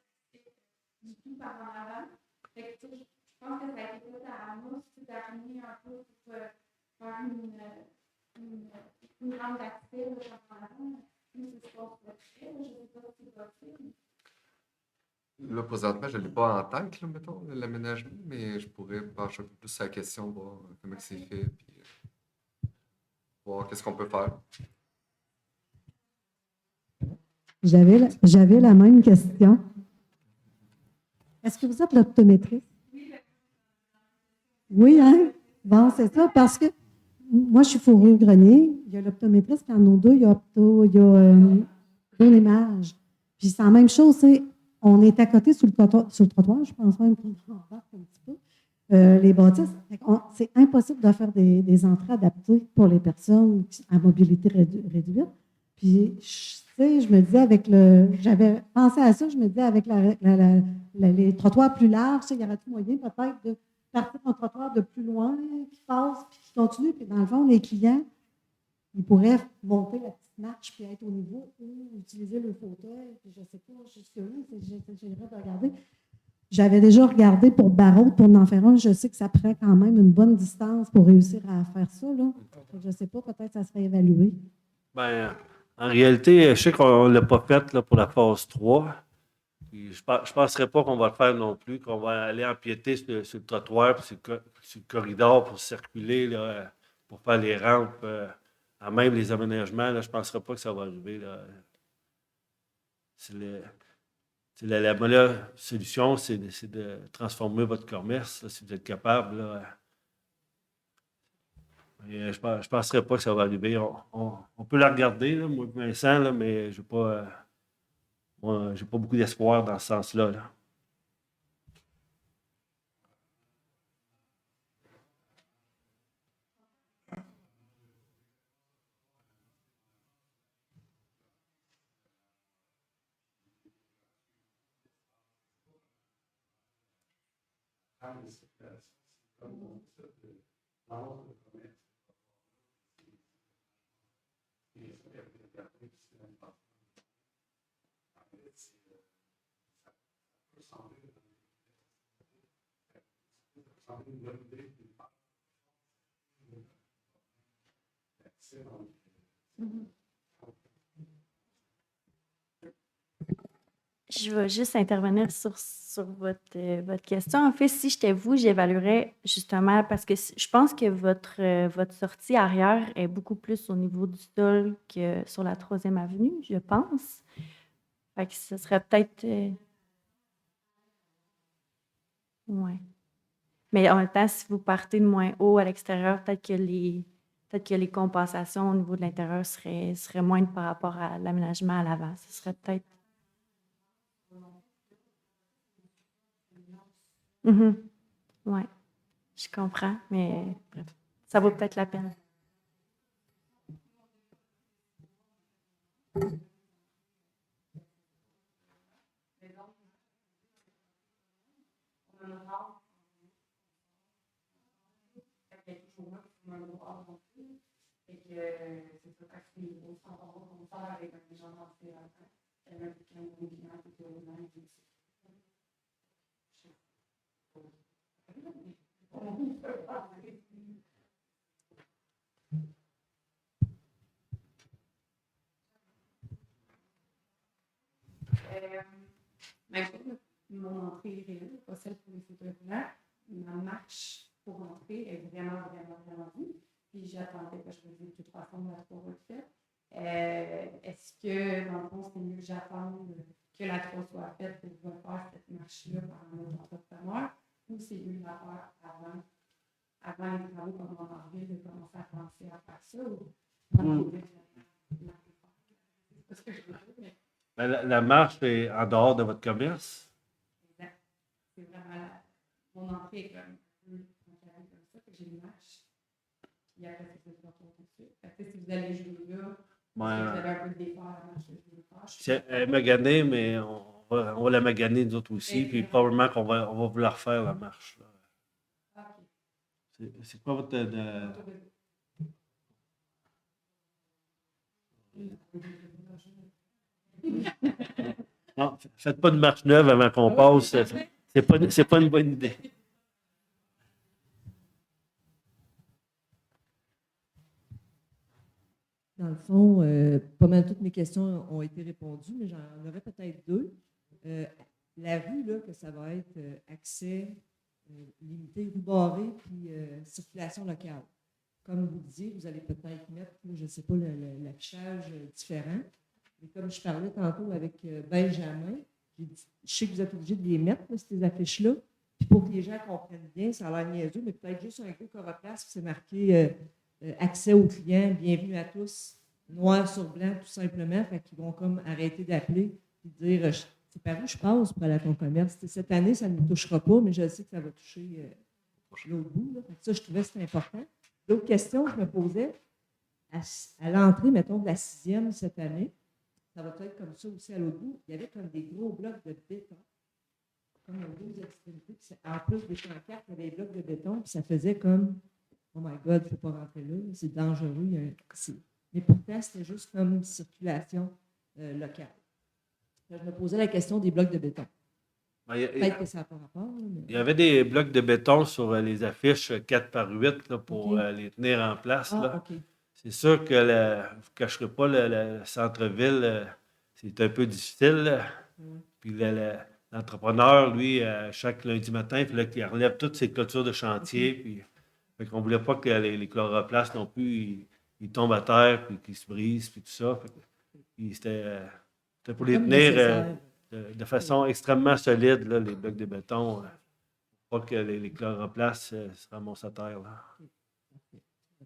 du tout par en avant. Fait que, je pense que ça a été fait à la mousse d'arrimer un peu pour une rampe d'accès dans un espace de trait. Je ne sais pas si c'est possible. Là, présentement, je ne l'ai pas en tête, là, mettons, l'aménagement, mais je pourrais pencher un peu plus sur la question, voir comment c'est fait, puis voir qu'est-ce qu'on peut faire. J'avais la même question. Est-ce que vous êtes l'optométriste? Oui, hein? Bon, c'est ça, parce que moi, je suis fourrure-grenier. Il y a l'optométriste, puis en nos deux, il y a l'image. Puis c'est la même chose, c'est on est à côté sur le trottoir, je pense même qu'on embarque un petit peu, les bâtisses. C'est impossible de faire des entrées adaptées pour les personnes à mobilité réduite. Puis, je me disais, j'avais pensé à ça, je me disais, avec les trottoirs plus larges, il y aurait-il moyen peut-être de partir un trottoir de plus loin, qui passe, puis qui continue, puis dans le fond, les clients, ils pourraient monter la petite marche, puis être au niveau, ou utiliser le fauteuil, puis je ne sais pas jusque-où, j'aimerais regarder. J'avais déjà regardé pour Barrault, pour en faire un, je sais que ça prend quand même une bonne distance pour réussir à faire ça, là. Je ne sais pas, peut-être que ça serait évalué. Bien, en réalité, je sais qu'on ne l'a pas fait là, pour la phase 3. Puis je ne penserais pas qu'on va le faire non plus, qu'on va aller empiéter sur le trottoir, puis sur le corridor pour circuler, là, pour faire les rampes, à même les aménagements. Là, je ne penserais pas que ça va arriver. Là. La meilleure solution, c'est de transformer votre commerce, là, si vous êtes capable. Là. Et je ne penserais pas que ça va arriver. On peut la regarder, là, moi et Vincent, là, mais je n'ai pas. Moi, j'ai pas beaucoup d'espoir dans ce sens-là. Là. Je vais juste intervenir sur votre question. En fait, si j'étais vous, j'évaluerais justement parce que je pense que votre sortie arrière est beaucoup plus au niveau du sol que sur la 3e avenue, je pense. Fait que ce serait peut-être... ouais. Mais en même temps, si vous partez de moins haut à l'extérieur, peut-être que les compensations au niveau de l'intérieur seraient moindres par rapport à l'aménagement à l'avant. Ce serait peut-être... Oui, je comprends, mais bref, ça vaut peut-être la peine. Mon entrée est réelle, pas celle pour les photos là. Ma marche pour entrer est vraiment, vraiment, vraiment vue. Puis j'attendais que je me dise de toute façon, la tour va être faite. Est-ce que, dans le fond, c'est mieux que j'attende que la tour soit faite pour pouvoir faire cette marche-là par un autre entrepreneur, ou c'est mieux de la faire avant les travaux comme on en ville, de commencer à penser à faire ça? Parce que je veux dire, mais... La marche est en dehors de votre commerce? Exact. C'est vraiment mon entrée est comme ça, que j'ai une marche. Puis après, c'est ça, je retourne tout de suite. Fait que si vous allez jouer là, si vous avez un peu de défort à la marche, je vais faire. Elle est maganée, mais on va la maganer nous autres aussi, puis probablement qu'on va vouloir faire la marche. Là. OK. C'est quoi votre... Non, faites pas de marche neuve avant qu'on passe. C'est pas une bonne idée. Dans le fond, pas mal toutes mes questions ont été répondues, mais j'en aurais peut-être deux. La rue, là, que ça va être accès limité, rue barrée, puis circulation locale. Comme vous disiez, vous allez peut-être mettre, je ne sais pas, l'affichage différent. Mais comme je parlais tantôt avec Benjamin, j'ai dit, je sais que vous êtes obligé de les mettre, là, ces affiches-là. Puis pour que les gens comprennent bien, ça a l'air niaiseux, mais peut-être juste un gros coroplace, puis c'est marqué accès aux clients, bienvenue à tous, noir sur blanc, tout simplement. Fait qu'ils vont comme arrêter d'appeler et dire c'est par où je passe pour aller à ton commerce. Cette année, ça ne nous touchera pas, mais je sais que ça va toucher l'autre bout. Là. Ça, je trouvais que c'était important. L'autre question que je me posais, à l'entrée, mettons, de la 6e cette année, ça va être comme ça aussi à l'autre bout. Il y avait comme des gros blocs de béton, comme aux deux extrémités. En plus des pancartes, il y avait des blocs de béton, puis ça faisait comme oh my God, il ne faut pas rentrer là, c'est dangereux. Mais pourtant, c'était juste comme une circulation locale. Je me posais la question des blocs de béton. Peut-être que ça n'a pas rapport. Là, mais... Il y avait des blocs de béton sur les affiches 4x8 là, pour les tenir en place. Là. Okay. C'est sûr que vous ne cacherez pas le centre-ville, c'est un peu difficile. Puis l'entrepreneur, lui, chaque lundi matin, il fallait qu'il relève toutes ses clôtures de chantier. Puis, on ne voulait pas que les chloroplasts non plus, ils tombent à terre, puis qu'ils se brisent, puis tout ça. C'était pour les tenir de façon extrêmement solide, là, les blocs de béton, pour pas que les chloroplasts se ramassent à terre. Là. C'est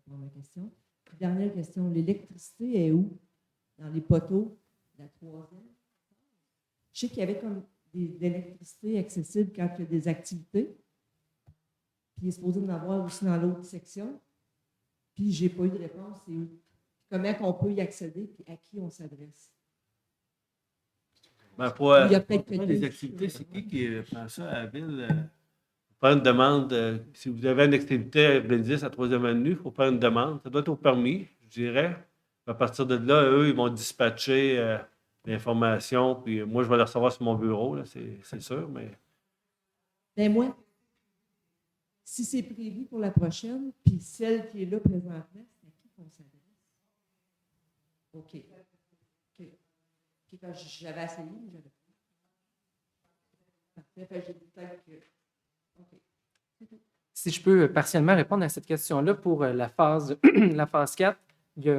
ma question. Dernière question, l'électricité est où? Dans les poteaux de la 3e? Je sais qu'il y avait comme de l'électricité accessible quand il y a des activités. Puis il est supposé en avoir aussi dans l'autre section. Puis je n'ai pas eu de réponse. C'est où? Comment on peut y accéder et à qui on s'adresse? Pour les activités, c'est qui prend ça à la ville? Faire une demande. Si vous avez une activité à Blédis à 3e avenue, il faut faire une demande. Ça doit être au permis, je dirais. À partir de là, eux, ils vont dispatcher l'information. Puis moi, je vais la recevoir sur mon bureau, là, c'est sûr. Mais moi, si c'est prévu pour la prochaine, puis celle qui est là présentement, c'est à qui qu'on s'adresse? OK. Quand j'avais essayé, mais j'avais pas. Parfait. J'ai dit peut-être que. OK. Si je peux partiellement répondre à cette question-là, pour la phase 4, il y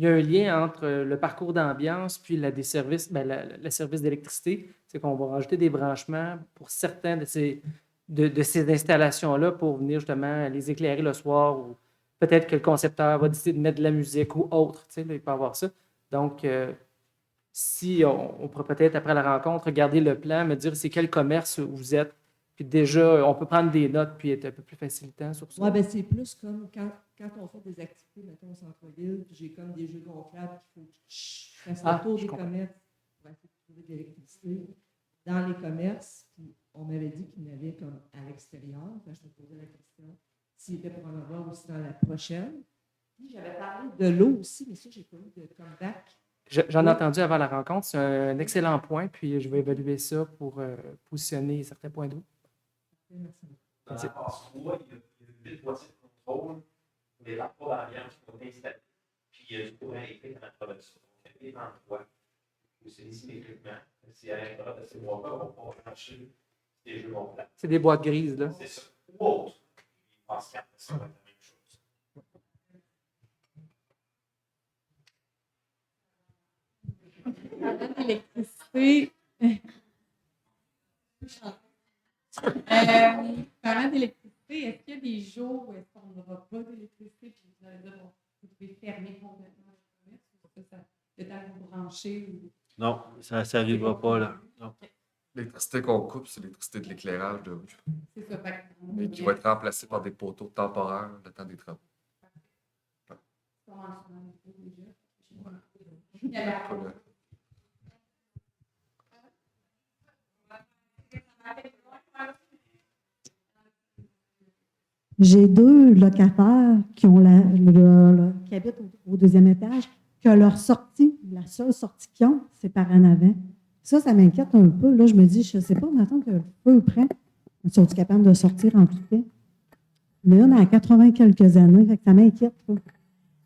a un lien entre le parcours d'ambiance puis le service d'électricité. C'est qu'on va rajouter des branchements pour certains de ces installations-là pour venir justement les éclairer le soir, ou peut-être que le concepteur va décider de mettre de la musique ou autre. Là, il peut y avoir ça. Donc, si on pourrait peut-être, après la rencontre, regarder le plan, me dire c'est quel commerce vous êtes, puis déjà, on peut prendre des notes puis être un peu plus facilitant sur ça. Oui, bien, c'est plus comme quand on fait des activités, mettons, au centre-ville, puis j'ai comme des jeux gonflables qu'il faut que je fasse le tour des commerces pour essayer de trouver de l'électricité dans les commerces. Puis on m'avait dit qu'il y en avait comme à l'extérieur. Quand je me posais la question s'il était pour en avoir aussi dans la prochaine. Puis j'avais parlé de l'eau aussi, mais ça, j'ai pas eu de comeback. J'en ai entendu avant la rencontre. C'est un excellent point, puis je vais évaluer ça pour positionner certains points d'eau. Merci. Dans la phase 3, il y a 8 boîtiers de contrôle pour les rapports d'ambiance qui ont été installés. Puis il y a du courant électrique dans la production. Donc, il y a des endroits où c'est ici l'équipement. Si à l'intérieur de ces boîtes-là, on va pouvoir brancher des jeux gonflables. C'est des boîtes grises, là. C'est ça. Ou autre. Je pense que ça va être la même chose. L'électricité. Parlant d'électricité, est-ce qu'il y a des jours où est-ce qu'on n'aura pas d'électricité puis vous allez dire vous devez fermer complètement le commerce ou ça le temps de vous brancher ou... Non, ça n'arrivera pas là. Non. L'électricité qu'on coupe, c'est l'électricité de l'éclairage de rue. C'est ça. Mais qui va être remplacée par des poteaux temporaires le temps des travaux. J'ai 2 locataires qui habitent au 2e étage, que leur sortie, la seule sortie qu'ils ont, c'est par en avant. Ça m'inquiète un peu. Là, je me dis, je ne sais pas, maintenant que le feu prend, ils sont capables de sortir en tout temps. Mais là, on a 80 quelques années, fait que ça m'inquiète.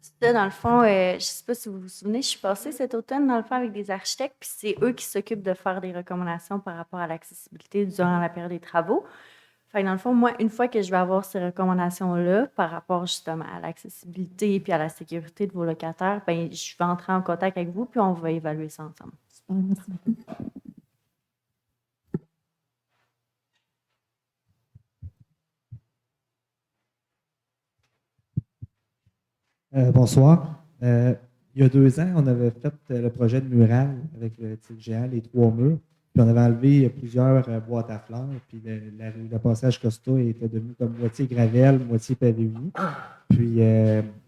Ça, dans le fond, je ne sais pas si vous vous souvenez, je suis passée cet automne, dans le fond, avec des architectes, puis c'est eux qui s'occupent de faire des recommandations par rapport à l'accessibilité durant la période des travaux. Fait que dans le fond, moi, une fois que je vais avoir ces recommandations-là par rapport justement à l'accessibilité puis à la sécurité de vos locataires, ben, je vais entrer en contact avec vous, puis on va évaluer ça ensemble. Super, merci beaucoup. Bonsoir. Il y a 2 ans, on avait fait le projet de mural avec le titre géant, les 3 murs. Puis on avait enlevé plusieurs boîtes à fleurs. Puis le passage Costa était devenu comme moitié gravelle, moitié pavé uni. Puis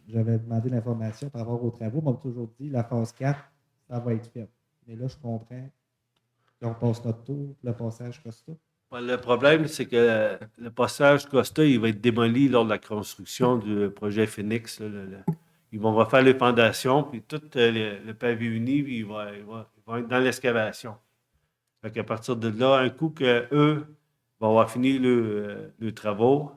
j'avais demandé l'information par rapport aux travaux. On m'a toujours dit la phase 4, ça va être fait. Mais là, je comprends qu'on passe notre tour, le passage Costa. Le problème, c'est que le passage Costa, il va être démoli lors de la construction du projet Phoenix. Là, ils vont refaire les fondations, puis tout le pavé uni, il va être dans l'excavation. Fait qu'à partir de là, un coup qu'eux vont avoir fini le travaux,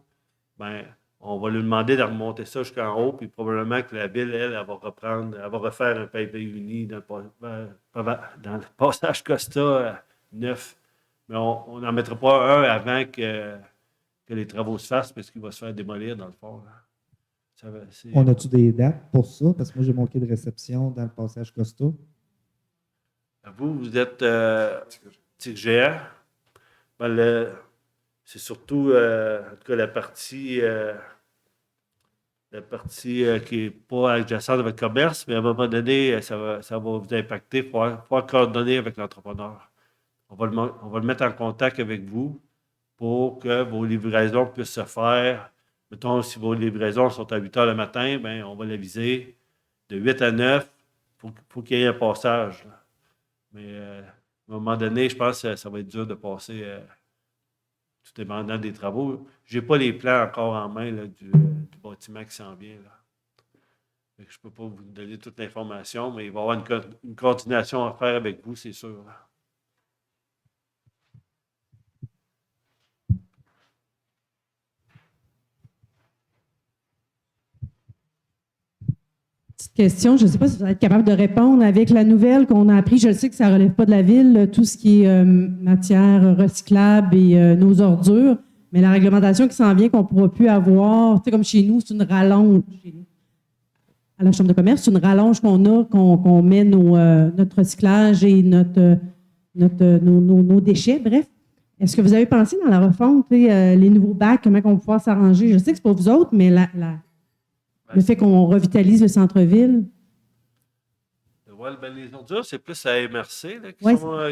ben, on va lui demander de remonter ça jusqu'en haut, puis probablement que la ville, elle va refaire un pavé uni dans le passage Costa neuf. Mais on n'en mettra pas un avant que les travaux se fassent parce qu'il va se faire démolir dans le fond. On a-tu des dates pour ça? Parce que moi, j'ai mon quai de réception dans le passage Costa. Vous êtes TGR. Ben, c'est surtout en tout cas, la partie qui n'est pas adjacente à votre commerce, mais à un moment donné, ça va vous impacter. Il faut coordonner avec l'entrepreneur. On va le mettre en contact avec vous pour que vos livraisons puissent se faire. Mettons, si vos livraisons sont à 8 heures le matin, bien, on va l'aviser. De 8 à 9, il faut qu'il y ait un passage. Là. Mais à un moment donné, je pense que ça va être dur de passer tout dépendant des travaux. Je n'ai pas les plans encore en main là, du bâtiment qui s'en vient. Là. Je ne peux pas vous donner toute l'information, mais il va y avoir une coordination à faire avec vous, c'est sûr. Là. Petite question, je ne sais pas si vous allez être capable de répondre. Avec la nouvelle qu'on a appris, je sais que ça ne relève pas de la ville, tout ce qui est matière recyclable et nos ordures, mais la réglementation qui s'en vient qu'on ne pourra plus avoir, tu sais, comme chez nous, c'est une rallonge. À la Chambre de commerce, c'est une rallonge qu'on met notre recyclage et nos déchets, bref. Est-ce que vous avez pensé dans la refonte, les nouveaux bacs, comment on va pouvoir s'arranger? Je sais que ce n'est pas vous autres, mais le fait qu'on revitalise le centre-ville. Ouais, ben, les ordures, c'est plus à MRC là, qui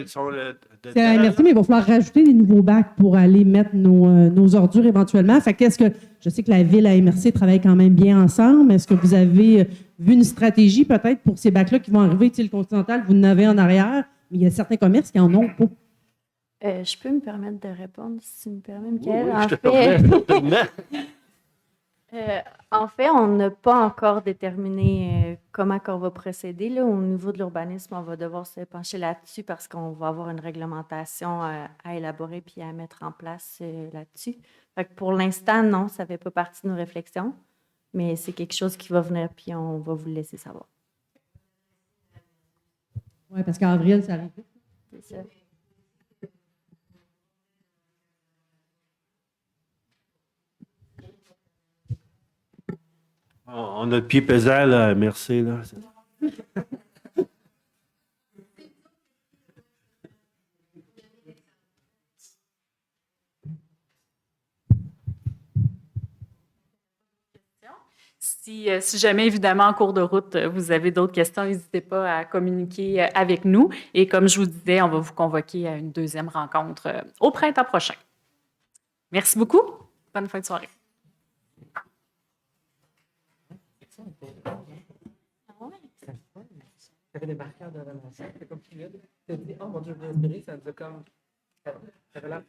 sont c'est à MRC, mais il va falloir rajouter des nouveaux bacs pour aller mettre nos ordures éventuellement. Fait que je sais que la ville et MRC travaillent quand même bien ensemble. Est-ce que vous avez vu une stratégie peut-être pour ces bacs-là qui vont arriver? Tu sais, le Continental, vous en avez en arrière, mais il y a certains commerces qui en ont pas. Je peux me permettre de répondre, si tu me permets, Michael. Oui, je te permets. En fait, on n'a pas encore déterminé comment on va procéder. Là, au niveau de l'urbanisme, on va devoir se pencher là-dessus parce qu'on va avoir une réglementation à élaborer puis à mettre en place là-dessus. Fait que pour l'instant, non, ça ne fait pas partie de nos réflexions, mais c'est quelque chose qui va venir puis on va vous le laisser savoir. Oui, parce qu'avril, ça arrive. C'est ça. On a le pied pesant, là, merci. Là. Si jamais, évidemment, en cours de route, vous avez d'autres questions, n'hésitez pas à communiquer avec nous. Et comme je vous disais, on va vous convoquer à une deuxième rencontre au printemps prochain. Merci beaucoup. Bonne fin de soirée. Ça fait des marqueurs de relation. C'est comme tu l'as dit, oh mon Dieu, je vais respirer, ça nous a comme. Ça avait l'air